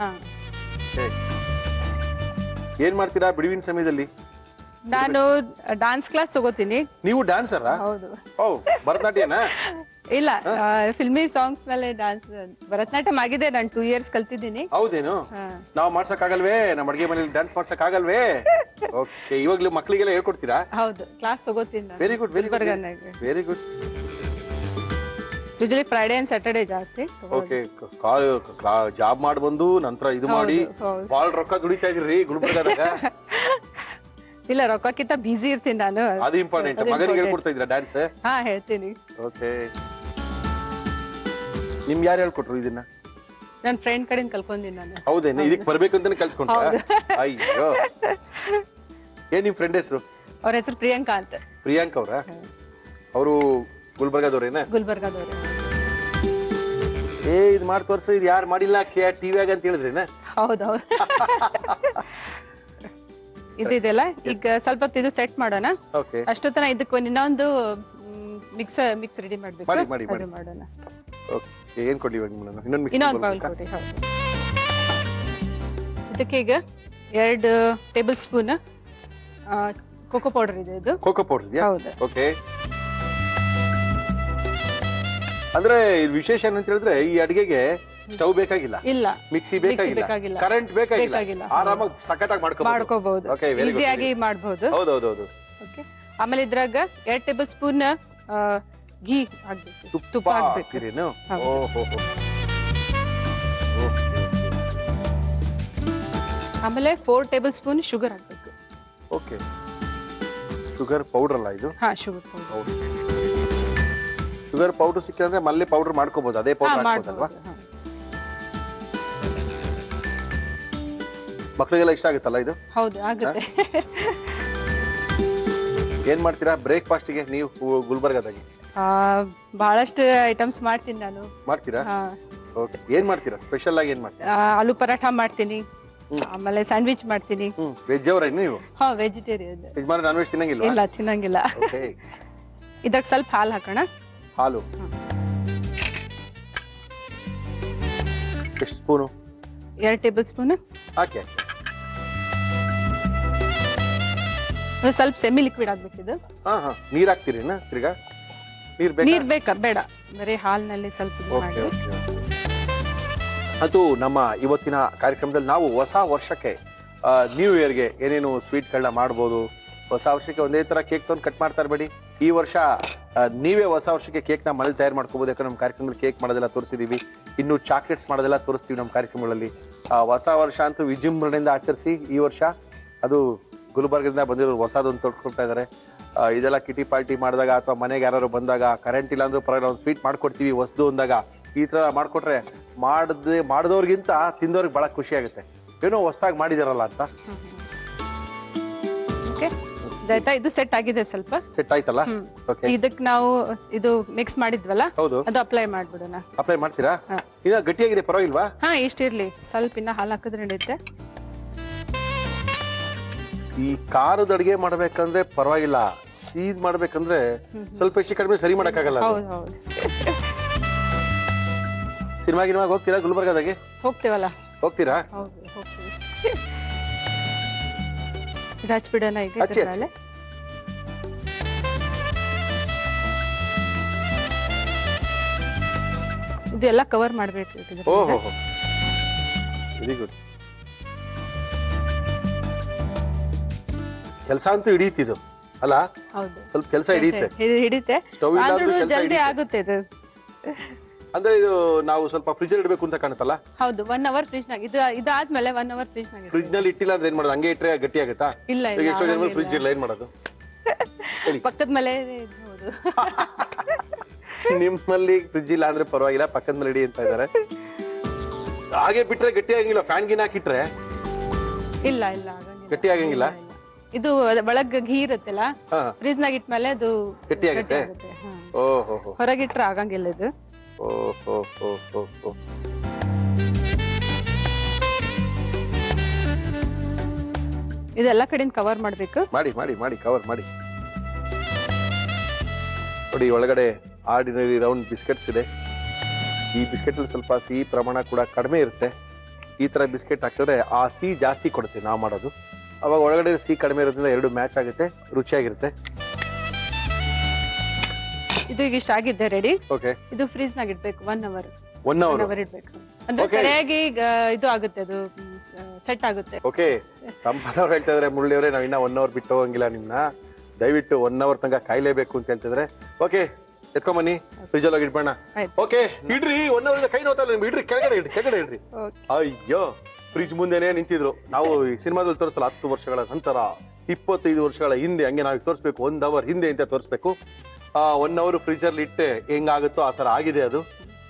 ಏನ್ ಮಾಡ್ತೀರಾ ಬಿಡುವಿನ ಸಮಯದಲ್ಲಿ? ನಾನು ಡಾನ್ಸ್ ಕ್ಲಾಸ್ ತಗೋತೀನಿ. ನೀವು ಡ್ಯಾನ್ಸರ್? ಹೌದು. ಭರತನಾಟ್ಯನಾ? ಇಲ್ಲ, ಫಿಲ್ಮಿ ಸಾಂಗ್ಸ್ ಮೇಲೆ ಡಾನ್ಸ್. ಭರತನಾಟ್ಯಂ ಆಗಿದೆ, ನಾನು 2 years ಕಲ್ತಿದ್ದೀನಿ. ಹೌದೇನು? ನಾವು ಮಾಡ್ಸಕ್ ಆಗಲ್ವೇ? ನಮ್ಮ ಅಡ್ಗೆ ಮನೇಲಿ ಡ್ಯಾನ್ಸ್ ಮಾಡ್ಸಕ್ ಆಗಲ್ವೇ? ಓಕೆ, ಇವಾಗ್ಲೂ ಮಕ್ಳಿಗೆಲ್ಲ ಹೇಳ್ಕೊಡ್ತೀರಾ? ಹೌದು, ಕ್ಲಾಸ್ ತಗೋತೀನಿ. Very good, very good, very good. Usually Friday and Saturday ಜಾಸ್ತಿ. ಓಕೆ, ಜಾಬ್ ಮಾಡಿ ಬಂದು ನಂತರ ಇದು ಮಾಡಿ ಬಾಳ್ ರೊಕ್ಕ ದುಡಿತಾ ಇದ್ರಿ ಗುಲ್ಬರ್ಗಾದಾಗ? ಇಲ್ಲ, ರೊಕ್ಕಕ್ಕಿಂತ ಬಿಸಿ ಇರ್ತೀನಿ ನಾನು. ಅದು ಇಂಪಾರ್ಟೆಂಟ್. ಮಗನಿಗೆ ಹೇಳ್ಕೊಡ್ತಾ ಇದ್ರ ಡ್ಯಾನ್ಸ್? ಹಾ, ಹೇಳ್ತೀನಿ. ಓಕೆ, ನಿಮ್ಗೆ ಯಾರು ಹೇಳ್ಕೊಟ್ರು ಇದನ್ನ? ನನ್ನ ಫ್ರೆಂಡ್ ಕಡೆಯಿಂದ ಕಲ್ಕೊಂಡಿನಿ ನಾನು. ಹೌದೇನು? ಇದಕ್ ಬರ್ಬೇಕು ಅಂತಾನೆ ಕಲ್ತ್ಕೊಂಡ್ರ? ಅಯ್ಯೋ, ಏನ್ ನಿಮ್ ಫ್ರೆಂಡ್ ಹೆಸರು? ಅವ್ರ ಹೆಸರು ಪ್ರಿಯಾಂಕಾ ಅಂತ. ಪ್ರಿಯಾಂಕಾ ಅವ್ರ? ಅವರು ಗುಲ್ಬರ್ಗಾದವ್ರೇನ? ಗುಲ್ಬರ್ಗಾದವ್ರೆ. ಇದ್ ಮಾಡಿ ತೋರ್ಸು, ಇದು ಯಾರು ಮಾಡಿಲ್ಲ ಟಿವಿಯಾಗ ಅಂತ ಹೇಳಿದ್ರೇನ? ಹೌದೌದು. ಇದೆಲ್ಲ ಈಗ ಸ್ವಲ್ಪ ಇದು ಸೆಟ್ ಮಾಡೋಣ. ಅಷ್ಟೊತ್ತನ ಇದಕ್ಕೆ ಇನ್ನೊಂದು ಮಿಕ್ಸ್ ರೆಡಿ ಮಾಡ್ಬೇಕು. ಅದು ಮಾಡೋಣ. ಏನ್ ಕೊಡಿ ಇನ್ನೊಂದು ಬೌಲ್ ಕೊಡಿ. ಹೌದು, ಇದಕ್ಕೆ ಈಗ 2 ಟೇಬಲ್ ಸ್ಪೂನ್ ಕೋಕೋ ಪೌಡರ್ ಇದೆ. ಇದು ಕೋಕೋ ಪೌಡರ್ ಇದೆಯಾ? ಹೌದು. ಓಕೆ, ಅಂದ್ರೆ ವಿಶೇಷ ಏನಂತ ಹೇಳಿದ್ರೆ ಈ ಅಡಿಗೆಗೆ ಸ್ಟವ್ ಬೇಕಾಗಿಲ್ಲ, ಇಲ್ಲ ಮಿಕ್ಸಿ ಬೇಕಾಗಿಲ್ಲ, ಕರೆಂಟ್ ಬೇಕಾಗಿಲ್ಲ, ಆರಾಮಾಗಿ ಸಖತ್ತಾಗಿ ಮಾಡ್ಕೋಬಹುದು. ಈಸಿಯಾಗಿ ಮಾಡಬಹುದು. ಹೌದೌದು. ಓಕೆ, ಆಮೇಲೆ ಇದ್ರಾಗ 2 ಟೇಬಲ್ ಸ್ಪೂನ್ ಘೀ ಹಾಕ್ಬೇಕು, ತುಪ್ಪ ಹಾಕ್ಬೇಕು. ಆಮೇಲೆ 4 ಟೇಬಲ್ ಸ್ಪೂನ್ ಶುಗರ್ ಹಾಕ್ಬೇಕು. ಓಕೆ, ಶುಗರ್ ಪೌಡರ್ ಅಲ್ಲ ಇದು? ಹಾ, ಶುಗರ್ ಪೌಡರ್. ಶುಗರ್ ಪೌಡರ್ ಸಿಕ್ಕಿದ್ರೆ ಮಲ್ಲಿ ಪೌಡರ್ ಮಾಡ್ಕೋಬಹುದು, ಅದೇ ಪೌಡರ್ ಹಾಕ್ಬೋದಲ್ವಾ? ಮಕ್ಕಳಿಗೆಲ್ಲ ಇಷ್ಟ ಆಗುತ್ತಲ್ಲ ಇದು? ಹೌದು, ಆಗುತ್ತೆ. ಏನ್ ಮಾಡ್ತೀರಾ ಬ್ರೇಕ್ಫಾಸ್ಟ್ಗೆ ನೀವು ಗುಲ್ಬರ್ಗಾದಾಗಿ? ಬಹಳಷ್ಟು ಐಟಮ್ಸ್ ಮಾಡ್ತೀನಿ ನಾನು. ಮಾಡ್ತೀರಾ? ಓಕೆ, ಏನ್ ಮಾಡ್ತೀರಾ ಸ್ಪೆಷಲ್ ಆಗಿ? ಏನ್ ಮಾಡ್ತೀರಾ? ಆಲೂ ಪರಾಠ ಮಾಡ್ತೀನಿ, ಆಮೇಲೆ ಸ್ಯಾಂಡ್ವಿಚ್ ಮಾಡ್ತೀನಿ. ವೆಜ್ ಅವರ ನೀವು? ಹಾ, ವೆಜಿಟೇರಿಯನ್. ಯಜಮಾನ ನಾನ್ ವೆಜ್ ತಿನ್ನಂಗಿಲ್ಲ? ಇಲ್ಲ, ತಿನ್ನಂಗಿಲ್ಲ. ಇದಕ್ಕೆ ಸ್ವಲ್ಪ ಹಾಲು ಹಾಕೋಣ. ಹಾಲು ಎಷ್ಟು ಸ್ಪೂನು? 2 ಟೇಬಲ್ ಸ್ಪೂನ್ ಹಾಕಿ. ಸ್ವಲ್ಪ ಸೆಮಿ ಲಿಕ್ವಿಡ್ ಆಗ್ಬೇಕಿದು. ನೀರ್ ಹಾಕ್ತೀರಿನಾ? ತಿರ್ಗಾ ನೀರ್ ಬೇಕಾ? ಬೇಡ, ಬರೀ ಹಾಲಿನಲ್ಲಿ ಸ್ವಲ್ಪ ಮಾಡಿ. ಅದು ನಮ್ಮ ಇವತ್ತಿನ ಕಾರ್ಯಕ್ರಮದಲ್ಲಿ ನಾವು ಹೊಸ ವರ್ಷಕ್ಕೆ ನ್ಯೂ ಇಯರ್ಗೆ ಏನೇನು ಸ್ವೀಟ್ಗಳನ್ನ ಮಾಡ್ಬೋದು. ಹೊಸ ವರ್ಷಕ್ಕೆ ಒಂದೇ ತರ ಕೇಕ್ ತಂದು ಕಟ್ ಮಾಡ್ತಾ ಇರಬೇಡಿ. ಈ ವರ್ಷ ನೀವೇ ಹೊಸ ವರ್ಷಕ್ಕೆ ಕೇಕ್ ನ ಮನೇಲಿ ತಯಾರು ಮಾಡ್ಕೋಬಹುದು. ಯಾಕಂದ್ರೆ ನಮ್ಮ ಕಾರ್ಯಕ್ರಮದಲ್ಲಿ ಕೇಕ್ ಮಾಡೋದೆಲ್ಲ ತೋರಿಸಿದೀವಿ, ಇನ್ನು ಚಾಕ್ಲೇಟ್ಸ್ ಮಾಡೋದೆಲ್ಲ ತೋರಿಸ್ತೀವಿ ನಮ್ಮ ಕಾರ್ಯಕ್ರಮಗಳಲ್ಲಿ. ಹೊಸ ವರ್ಷ ಅಂತೂ ವಿಜೃಂಭಣೆಯಿಂದ ಆಚರಿಸಿ. ಈ ವರ್ಷ ಅದು ಗುಲ್ಬರ್ಗದಿಂದ ಬಂದಿರೋ ಹೊಸದೊಂದು ತೊಡ್ಕೊಳ್ತಾ ಇದಾರೆ. ಇದೆಲ್ಲ ಕಿಟಿ ಪಾರ್ಟಿ ಮಾಡಿದಾಗ ಅಥವಾ ಮನೆಗೆ ಯಾರು ಬಂದಾಗ ಕರೆಂಟ್ ಇಲ್ಲ ಅಂದ್ರೂ ಪರವಾಗಿಲ್ಲ, ಒಂದು ಸ್ವೀಟ್ ಮಾಡ್ಕೊಡ್ತೀವಿ ಹೊಸದು ಅಂದಾಗ. ಈ ತರ ಮಾಡ್ಕೊಟ್ರೆ ಮಾಡಿದವ್ರಿಗಿಂತ ತಿಂದವ್ರಿಗೆ ಬಹಳ ಖುಷಿ ಆಗುತ್ತೆ, ಏನೋ ಹೊಸದಾಗಿ ಮಾಡಿದಾರಲ್ಲ ಅಂತ. ಇದು ಸೆಟ್ ಆಗಿದೆ, ಸ್ವಲ್ಪ ಸೆಟ್ ಆಯ್ತಲ್ಲ? ಇದಕ್ಕೆ ನಾವು ಇದು ಮಿಕ್ಸ್ ಮಾಡಿದ್ವಲ್ಲ, ಹೌದು, ಅದು ಅಪ್ಲೈ ಮಾಡ್ಬಿಡೋಣ. ಅಪ್ಲೈ ಮಾಡ್ತೀರಾ? ಈಗ ಗಟ್ಟಿಯಾಗಿದೆ, ಪರವಾಗಿಲ್ವಾ? ಹಾ, ಇಷ್ಟಿರ್ಲಿ, ಸ್ವಲ್ಪ ಇನ್ನ ಹಾಲು ಹಾಕಿದ್ರೆ ನಡೆಯುತ್ತೆ. ಈ ಖಾರದ ಅಡಿಗೆ ಮಾಡ್ಬೇಕಂದ್ರೆ ಪರವಾಗಿಲ್ಲ, ಸೀದ್ ಮಾಡ್ಬೇಕಂದ್ರೆ ಸ್ವಲ್ಪ ಹೆಚ್ಚು ಕಡಿಮೆ ಸರಿ ಮಾಡಕ್ಕಾಗಲ್ಲ. ಸಿನಿಮಾ ಗಿನಿಮಾಗ ಹೋಗ್ತೀರಾ ಗುಲ್ಬರ್ಗಾದಾಗೆ? ಹೋಗ್ತೇವಲ್ಲ. ಹೋಗ್ತೀರಾ? ಹೌದು, ಹೋಗ್ತೀವಿ. ಇದು ಹಚ್ಬಿಡೋಣ ಈಗ. ಇದೆಲ್ಲ ಕವರ್ ಮಾಡ್ಬೇಕು ಓಹೋ ವೆರಿ ಗುಡ್. ಕೆಲಸ ಅಂತೂ ಹಿಡಿಯುತ್ತಿದ್ದು ಅಲ್ಲ, ಹೌದು ಸ್ವಲ್ಪ ಕೆಲಸ ಹಿಡಿಯುತ್ತೆ, ಹಿಡಿತೆ, ಸ್ಟವ್ ಇಲ್ಲ ಆದ್ರೂ ಅಂದ್ರೆ ಕೆಲ್ಸ ಜಲ್ದಿ ಹಿಡಿಯುತ್ತೆ. ಆಗುತ್ತೆ ಇದು. ಅಂದ್ರೆ ಇದು ನಾವು ಸ್ವಲ್ಪ ಫ್ರಿಜ್ ಅಲ್ಲಿ ಇಡಬೇಕು ಅಂತ ಕಾಣುತ್ತಲ್ಲ. ಹೌದು 1 ಅವರ್ ಫ್ರಿಜ್ ನಾಗ ಇದಾದ್ಮೇಲೆ 1 ಅವರ್ ಫ್ರಿಜ್ ನಾಗ ಫ್ರಿಜ್ ನಲ್ಲಿ ಇಟ್ಟಿಲ್ಲ ಅಂದ್ರೆ ಏನ್ ಮಾಡೋದು, ಹಂಗೆ ಇಟ್ರೆ ಗಟ್ಟಿ ಆಗುತ್ತಾ? ಇಲ್ಲ ಈಗ ಎಷ್ಟೋ ಜನ ಫ್ರಿಜ್ ಇಲ್ಲ, ಏನ್ ಮಾಡೋದು? ಪಕ್ಕದ ಮೇಲೆ ಹೌದು. ನಿಮ್ಮಲ್ಲಿ ಫ್ರಿಜ್ ಇಲ್ಲ ಅಂದ್ರೆ ಪರವಾಗಿಲ್ಲ, ಪಕ್ಕದ ಮೇಲೆ ಇಡಿ ಅಂತ ಇದಾರೆ. ಹಾಗೆ ಬಿಟ್ರೆ ಗಟ್ಟಿ ಆಗಂಗಿಲ್ಲ, ಫ್ಯಾನ್ ಗಿನ್ ಹಾಕಿಟ್ರೆ ಇಲ್ಲ ಇಲ್ಲ ಆಗಂಗಿಲ್ಲ, ಗಟ್ಟಿ ಆಗಂಗಿಲ್ಲ. ಇದು ಒಳಗ್ ಘೀ ಇರುತ್ತಲ್ಲ, ಫ್ರಿಜ್ ನಾಗ ಇಟ್ಮೇಲೆ ಅದು ಗಟ್ಟಿ ಆಗುತ್ತೆ. ಓಹೋ ಹೊರಗಿಟ್ರೆ ಆಗಂಗಿಲ್ಲ ಇದು. ಓಹೋ ಇದೆಲ್ಲ ಕಡೆಯಿಂದ ಕವರ್ ಮಾಡ್ಬೇಕು. ಮಾಡಿ ಮಾಡಿ ಮಾಡಿ ಕವರ್ ಮಾಡಿ. ನೋಡಿ ಒಳಗಡೆ ಆರ್ಡಿನರಿ ರೌಂಡ್ ಬಿಸ್ಕೆಟ್ಸ್ ಇದೆ. ಈ ಬಿಸ್ಕೆಟ್ ಅಲ್ಲಿ ಸ್ವಲ್ಪ ಸಿಹಿ ಪ್ರಮಾಣ ಕೂಡ ಕಡಿಮೆ ಇರುತ್ತೆ. ಈ ತರ ಬಿಸ್ಕೆಟ್ ಹಾಕಿದ್ರೆ ಆ ಸಿಹಿ ಜಾಸ್ತಿ ಕೊಡುತ್ತೆ ನಾವು ಮಾಡೋದು. ಅವಾಗ ಒಳಗಡೆ ಸಿಹಿ ಕಡಿಮೆ ಇರೋದ್ರಿಂದ ಎರಡು ಮ್ಯಾಚ್ ಆಗುತ್ತೆ, ರುಚಿಯಾಗಿರುತ್ತೆ. ಇದು ಈಗ ಇಷ್ಟ ಆಗಿದ್ದೆ ರೆಡಿ. ಓಕೆ, ಇದು ಫ್ರೀಜ್ ನಾಗ ಇಡ್ಬೇಕು 1 ಅವರ್. 1 ಅವರ್ ಇಡ್ಬೇಕು ಅಂದ್ರೆ ಸರಿಯಾಗಿ ಇದು ಆಗುತ್ತೆ, ಅದು ಸೆಟ್ ಆಗುತ್ತೆ. ಓಕೆ, ಸಂಪತ್ ಅವ್ರು ಹೇಳ್ತಾ ಇದ್ರೆ ಮುರಳಿ ಅವರೇ ನಾವ್ ಇನ್ನ 1 ಅವರ್ ಬಿಟ್ಟು ಹೋಗಂಗಿಲ್ಲ ನಿಮ್ನ, ದಯವಿಟ್ಟು 1 ಅವರ್ ತನಕ ಕಾಯ್ಲೇಬೇಕು ಅಂತ ಹೇಳ್ತಿದ್ರೆ. ಓಕೆ, ಎತ್ಕೊಂಬನ್ನಿ, ಫ್ರಿಜ್ ಅಲ್ಲಿ ಇಡ್ಬೇಡ. ಓಕೆ, ಇಡ್ರಿ 1 ಅವರ್ ಕೈ ನೋತಲ್ಲ ನಿಮ್ಗೆ, ಇಡ್ರಿ ಕೆಳಗಡೆ ಇಡ್ರಿ. ಅಯ್ಯೋ, ಫ್ರಿಜ್ ಮುಂದೆನೆ ನಿಂತಿದ್ರು. ನಾವು ಈ ಸಿನಿಮಾದಲ್ಲಿ ತೋರಿಸಲ್ಲ 10 ವರ್ಷಗಳ ನಂತರ, 25 ವರ್ಷಗಳ ಹಿಂದೆ, ಹಂಗೆ ನಾವು ತೋರಿಸ್ಬೇಕು 1 ಅವರ್ ಹಿಂದೆ ಅಂತ ತೋರಿಸ್ಬೇಕು. 1 ಅವರ್ ಫ್ರಿಜ್ ಅಲ್ಲಿ ಇಟ್ಟೆ ಹೆಂಗಾಗುತ್ತೋ ಆ ತರ ಆಗಿದೆ ಅದು.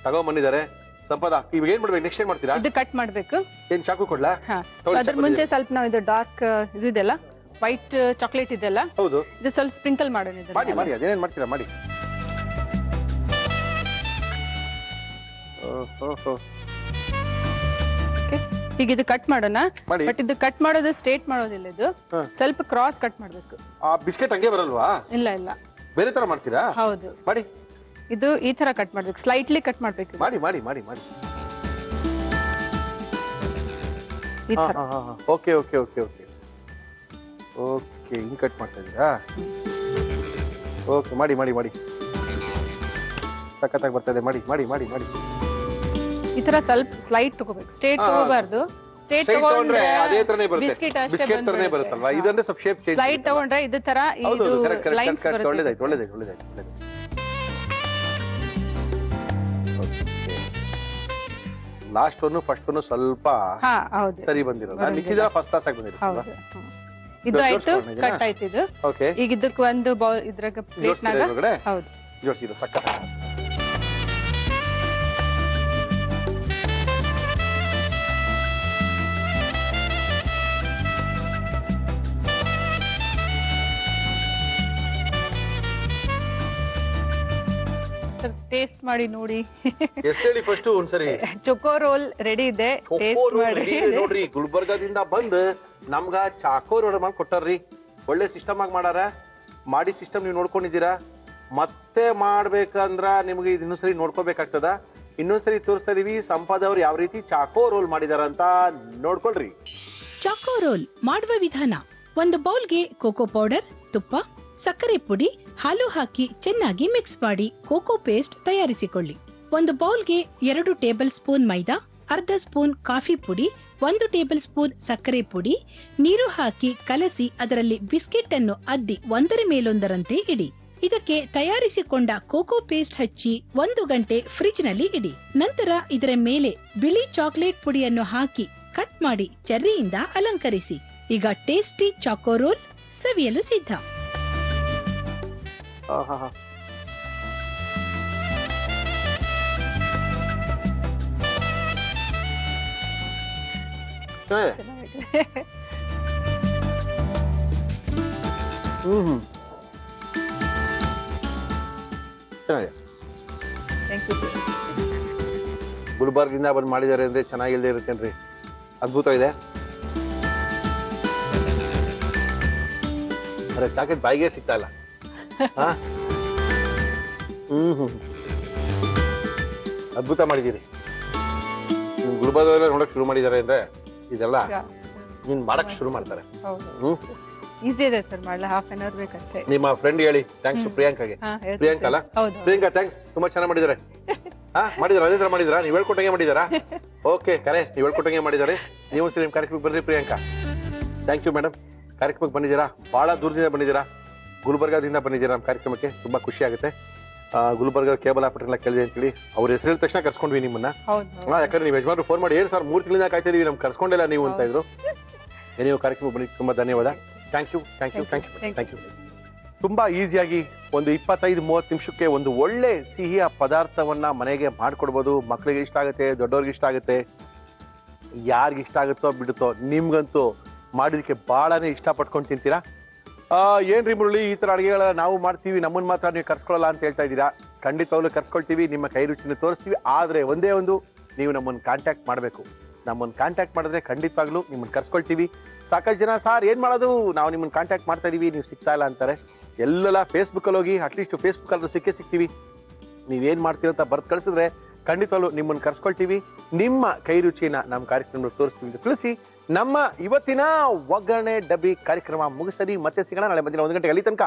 ತಗೊಂಡ್ಬಂದಿದ್ದಾರೆ. ಸಂಪದ, ಇವಾಗ ಏನ್ ಮಾಡ್ಬೇಕು, ನೆಕ್ಸ್ಟ್ ಏನ್ ಮಾಡ್ತೀರಾ? ಇದು ಕಟ್ ಮಾಡ್ಬೇಕು. ಏನ್ ಚಾಕು ಕೊಡ್ಲಾ? ಅದ್ರ ಮುಂಚೆ ಸ್ವಲ್ಪ ನಾವು ಇದು ಡಾರ್ಕ್ ಇದೆಲ್ಲ ವೈಟ್ ಚಾಕ್ಲೇಟ್ ಇದೆಲ್ಲ, ಹೌದು, ಇದು ಸ್ವಲ್ಪ ಸ್ಪ್ರಿಂಕಲ್ ಮಾಡೋಣ. ಮಾಡಿ ಮಾಡಿ, ಅದೇನೇನ್ ಮಾಡ್ತೀರಾ ಮಾಡಿ. ಈಗ ಇದು ಕಟ್ ಮಾಡೋಣ. ಬಟ್ ಇದು ಕಟ್ ಮಾಡೋದು ಸ್ಟ್ರೇಟ್ ಮಾಡೋದಿಲ್ಲ, ಇದು ಸ್ವಲ್ಪ ಕ್ರಾಸ್ ಕಟ್ ಮಾಡ್ಬೇಕು. ಆ ಬಿಸ್ಕೆಟ್ ಹಂಗೆ ಬರಲ್ವಾ? ಇಲ್ಲ ಇಲ್ಲ, ಬೇರೆ ತರ ಮಾಡ್ತೀರಾ? ಹೌದು, ಮಾಡಿ. ಇದು ಈ ತರ ಕಟ್ ಮಾಡ್ಬೇಕು, ಸ್ಲೈಟ್ಲಿ ಕಟ್ ಮಾಡ್ಬೇಕು. ಮಾಡಿ ಮಾಡಿ ಮಾಡಿ ಮಾಡಿ. Okay okay okay okay okay, ಹಿಂಗ್ ಕಟ್ ಮಾಡ್ತಾ ಇದೀರಾ? ಓಕೆ, ಮಾಡಿ ಮಾಡಿ ಮಾಡಿ, ಸಖತ್ತಾಗಿ ಬರ್ತಾ ಇದೆ. ಮಾಡಿ ಮಾಡಿ ಮಾಡಿ ಮಾಡಿ. ಈ ತರ ಸ್ವಲ್ಪ ಸ್ಲೈಟ್ ತಗೋಬೇಕು, ಸ್ಟ್ರೇಟ್ ತಗೋಬಾರ್ದು. ಸ್ಟ್ರೇಟ್ ತಗೊಂಡ್ರೆ ಅದೇ ತರನೇ ಬರುತ್ತೆ, ಬಿಸ್ಕೆಟ್ ಅಷ್ಟೇ ಬಿಸ್ಕೆಟ್ ತರನೇ ಬರುತ್ತಲ್ವಾ? ಇದಂದ್ರೆ ಸ್ವಲ್ಪ ಶೇಪ್ ಚೇಂಜ್. ಸ್ಲೈಟ್ ತಗೊಂಡ್ರೆ ಇದು ತರ ಇದು ಲೈನ್ಸ್ ಬರುತ್ತೆ. ಒಳ್ಳೇದಾಯ್ತು ಒಳ್ಳೇದಾಯ್ತು ಒಳ್ಳೇದಾಯ್ತು. ಲಾಸ್ಟ್ ಒನ್ ಫಸ್ಟ್ ಒನ್ ಸ್ವಲ್ಪ ಸರಿ ಬಂದಿರೋದು, ಮಿಕ್ಕಿದ ಫಸ್ಟ್ ಕ್ಲಾಸ್ ಆಗಿ ಬಂದಿರೋದು. ಇದು ಆಯ್ತು, ಕಟ್ ಆಯ್ತು ಇದು. ಓಕೆ, ಈಗ ಇದಕ್ಕೆ ಒಂದು ಬೌಲ್ ಇದ್ರಾಗ ಪ್ಲೇಟ್ ನಾಗ ಹೌದು ಜೋಡಿಸಿದ್ರು ಸಕ್ಕ. ಟೇಸ್ಟ್ ಮಾಡಿ ನೋಡಿ. ಎಷ್ಟು ಹೇಳಿ ಫಸ್ಟ್ ಒಂದ್ಸರಿ. ಚೊಕೋ ರೋಲ್ ರೆಡಿ ಇದೆ, ಟೇಸ್ಟ್ ಮಾಡಿ ನೋಡ್ರಿ. ಗುಲ್ಬರ್ಗಾದಿಂದ ಬಂದ್ ನಮ್ಗ ಚಾಕೋ ರೋಲ್ ಮಾಡಿ ಕೊಟ್ಟಾರ್ರಿ. ಒಳ್ಳೆ ಸಿಸ್ಟಮ್ ಆಗಿ ಮಾಡಾರ. ಮಾಡಿ ಸಿಸ್ಟಮ್ ನೀವು ನೋಡ್ಕೊಂಡಿದ್ದೀರಾ. ಮತ್ತೆ ಮಾಡ್ಬೇಕಂದ್ರ ನಿಮ್ಗೆ ಇನ್ನೊಂದ್ಸರಿ ನೋಡ್ಕೋಬೇಕಾಗ್ತದ. ಇನ್ನೊಂದ್ಸರಿ ತೋರಿಸ್ತಾ ಇದೀವಿ ಸಂಪದ ಅವ್ರು ಯಾವ ರೀತಿ ಚಾಕೋ ರೋಲ್ ಮಾಡಿದಾರ ಅಂತ ನೋಡ್ಕೊಳ್ರಿ. ಚಾಕೋ ರೋಲ್ ಮಾಡುವ ವಿಧಾನ: ಒಂದು ಬೌಲ್ಗೆ ಕೋಕೋ ಪೌಡರ್, ತುಪ್ಪ, ಸಕ್ಕರೆ ಪುಡಿ, ಹಾಲು ಹಾಕಿ ಚೆನ್ನಾಗಿ ಮಿಕ್ಸ್ ಮಾಡಿ ಕೋಕೋ ಪೇಸ್ಟ್ ತಯಾರಿಸಿಕೊಳ್ಳಿ. ಒಂದು ಬೌಲ್ಗೆ 2 ಟೇಬಲ್ ಸ್ಪೂನ್ ಮೈದಾ, ಅರ್ಧ ಸ್ಪೂನ್ ಕಾಫಿ ಪುಡಿ, 1 ಟೇಬಲ್ ಸ್ಪೂನ್ ಸಕ್ಕರೆ ಪುಡಿ, ನೀರು ಹಾಕಿ ಕಲಸಿ ಅದರಲ್ಲಿ ಬಿಸ್ಕೆಟ್ ಅನ್ನು ಅದ್ದಿ ಒಂದರ ಮೇಲೊಂದರಂತೆ ಇಡಿ. ಇದಕ್ಕೆ ತಯಾರಿಸಿಕೊಂಡ ಕೋಕೋ ಪೇಸ್ಟ್ ಹಚ್ಚಿ 1 ಗಂಟೆ ಫ್ರಿಡ್ಜ್ ನಲ್ಲಿ ಇಡಿ. ನಂತರ ಇದರ ಮೇಲೆ ಬಿಳಿ ಚಾಕ್ಲೇಟ್ ಪುಡಿಯನ್ನು ಹಾಕಿ ಕಟ್ ಮಾಡಿ ಚೆರ್ರಿಯಿಂದ ಅಲಂಕರಿಸಿ. ಈಗ ಟೇಸ್ಟಿ ಚಾಕೋ ರೋಲ್ ಸವಿಯಲು ಸಿದ್ಧ. ಗುಲ್ಬರ್ಗಿಂದ ಬಂದ್ ಮಾಡಿದಾರೆ ಅಂದ್ರೆ ಚೆನ್ನಾಗಿಲ್ದೇ ಇರುತ್ತೇನ್ರಿ. ಅದ್ಭುತ ಇದೆ. ಅರೆ ಚಾಕೆಟ್ ಬಾಯಿಗೆ ಸಿಗ್ತಾ ಇಲ್ಲ. ಅದ್ಭುತ ಮಾಡಿದ್ದೀರಿ. ನಿಮ್ ಗುಲ್ಬರ್ಗದಲ್ಲ ನೋಡಕ್ ಶುರು ಮಾಡಿದಾರೆ ಅಂದ್ರೆ ಇದೆಲ್ಲ ನೀನ್ ಮಾಡಕ್ ಶುರು ಮಾಡ್ತಾರೆ. ಈಸಿ ಇದೆ ಸರ್, ಮಾಡಲ್ಲ 1/2 an hour ಬೇಕಷ್ಟೇ. ನಿಮ್ಮ ಫ್ರೆಂಡ್ ಹೇಳಿ ಥ್ಯಾಂಕ್ಸ್ ಪ್ರಿಯಾಂಕಾಗೆ. ಪ್ರಿಯಾಂಕಾ ಅಲ್ಲ? ಪ್ರಿಯಾಂಕಾ ಥ್ಯಾಂಕ್ಸ್, ತುಂಬಾ ಚೆನ್ನಾಗಿ ಮಾಡಿದ್ದಾರೆ. ಮಾಡಿದಾರ ಅದೇ ತರ ಮಾಡಿದಾರಾ? ನೀವ್ ಹೇಳ್ಕೊಟ್ಟಂಗೆ ಮಾಡಿದಾರಾ? ಓಕೆ ಕರೆ ನೀವ್ ಹೇಳ್ಕೊಟ್ಟಂಗೆ ಮಾಡಿದಾರೆ. ನೀವು ನಿಮ್ ಕಾರ್ಯಕ್ರಮಕ್ಕೆ ಬರ್ರಿ ಪ್ರಿಯಾಂಕಾ. Thank you madam. ಕಾರ್ಯಕ್ರಮಕ್ಕೆ ಬಂದಿದ್ದೀರಾ, ಬಹಳ ದೂರದಿಂದ ಬಂದಿದ್ದೀರಾ, ಗುಲ್ಬರ್ಗಾದಿಂದ ಬಂದಿದ್ದೀರಾ ನಮ್ಮ ಕಾರ್ಯಕ್ರಮಕ್ಕೆ. ತುಂಬಾ ಖುಷಿ ಆಗುತ್ತೆ. ಗುಲ್ಬರ್ಗ ಕೇಬಲ್ ಆಪರೇಟರ್ ಕೇಳಿದೆ ಅಂತೇಳಿ ಅವ್ರ ಹೆಸರು ಹೇಳಿದ ತಕ್ಷಣ ಕರ್ಸ್ಕೊಂಡ್ವಿ ನಿಮ್ಮನ್ನ. ಯಾಕಂದ್ರೆ ನೀವು ಯಜಮಾನ್ರು ಫೋನ್ ಮಾಡಿ 7 ಸರ್ 3 ತಿಂಗಳಿಂದ ಕಾಯ್ತಾ ಇದೀವಿ, ನಮ್ಗೆ ಕರ್ಸ್ಕೊಂಡಿಲ್ಲ ನೀವು ಅಂತ ಇದ್ರು. ನೀವು ಕಾರ್ಯಕ್ರಮಕ್ಕೆ ಬಂದಿದ್ದು ತುಂಬಾ ಧನ್ಯವಾದ. Thank you. ತುಂಬಾ ಈಸಿಯಾಗಿ ಒಂದು 25-30 ನಿಮಿಷಕ್ಕೆ ಒಂದು ಒಳ್ಳೆ ಸಿಹಿಯ ಪದಾರ್ಥವನ್ನ ಮನೆಗೆ ಮಾಡ್ಕೊಡ್ಬೋದು. ಮಕ್ಕಳಿಗೆ ಇಷ್ಟ ಆಗುತ್ತೆ, ದೊಡ್ಡವ್ರಿಗೆ ಇಷ್ಟ ಆಗುತ್ತೆ, ಯಾರಿಗೆ ಇಷ್ಟ ಆಗುತ್ತೋ ಬಿಡುತ್ತೋ. ನಿಮ್ಗಂತೂ ಮಾಡೋದಕ್ಕೆ ಬಹಳನೇ ಇಷ್ಟಪಟ್ಕೊಂಡು ತಿಂತೀರಾ. ಏನ್ರಿ ಮುರಳಿ, ಈ ತರ ಅಡುಗೆಗಳ ನಾವು ಮಾಡ್ತೀವಿ, ನಮ್ಮನ್ನ ಮಾತ್ರ ನೀವು ಕರ್ಸ್ಕೊಳ್ಳಲ್ಲ ಅಂತ ಹೇಳ್ತಾ ಇದ್ದೀರಾ. ಖಂಡಿತವಾಗ್ಲೂ ಕರ್ಸ್ಕೊಳ್ತೀವಿ, ನಿಮ್ಮ ಕೈ ರುಚಿನ ತೋರಿಸ್ತೀವಿ. ಆದ್ರೆ ಒಂದೇ ಒಂದು, ನೀವು ನಮ್ಮನ್ನು ಕಾಂಟ್ಯಾಕ್ಟ್ ಮಾಡಬೇಕು. ನಮ್ಮನ್ನು ಕಾಂಟ್ಯಾಕ್ಟ್ ಮಾಡಿದ್ರೆ ಖಂಡಿತವಾಗ್ಲೂ ನಿಮ್ಮನ್ನು ಕರ್ಸ್ಕೊಳ್ತೀವಿ. ಸಾಕಷ್ಟು ಜನ ಸಾರ್ ಏನ್ ಮಾಡೋದು, ನಾವು ನಿಮ್ಮನ್ನು ಕಾಂಟ್ಯಾಕ್ಟ್ ಮಾಡ್ತಾ ಇದೀವಿ, ನೀವು ಸಿಗ್ತಾ ಇಲ್ಲ ಅಂತಾರೆ. ಎಲ್ಲೆಲ್ಲ ಫೇಸ್ಬುಕ್ ಅಲ್ಲಿ ಹೋಗಿ, ಅಟ್ಲೀಸ್ಟ್ ಫೇಸ್ಬುಕ್ ಅಲ್ಲಿ ಸಿಗ್ತೀವಿ. ನೀವೇನ್ ಮಾಡ್ತೀವಿ ಅಂತ ಬರ್ದು ಕಳಿಸಿದ್ರೆ ಖಂಡಿತವಾಗ್ಲೂ ನಿಮ್ಮನ್ನು ಕರ್ಸ್ಕೊಳ್ತೀವಿ. ನಿಮ್ಮ ಕೈ ರುಚಿನ ನಮ್ಮ ಕಾರ್ಯಕ್ರಮದಲ್ಲಿ ತೋರಿಸ್ತೀವಿ ಅಂತ ತಿಳಿಸಿ ನಮ್ಮ ಇವತ್ತಿನ ಒಗ್ಗರಣೆ ಡಬ್ಬಿ ಕಾರ್ಯಕ್ರಮ ಮುಗಿಸರಿ. ಮತ್ತೆ ಸಿಗೋಣ ನಾಳೆ ಮಧ್ಯಾಹ್ನ 1 ಗಂಟೆಗೆ. ಅಲ್ಲಿ ತನಕ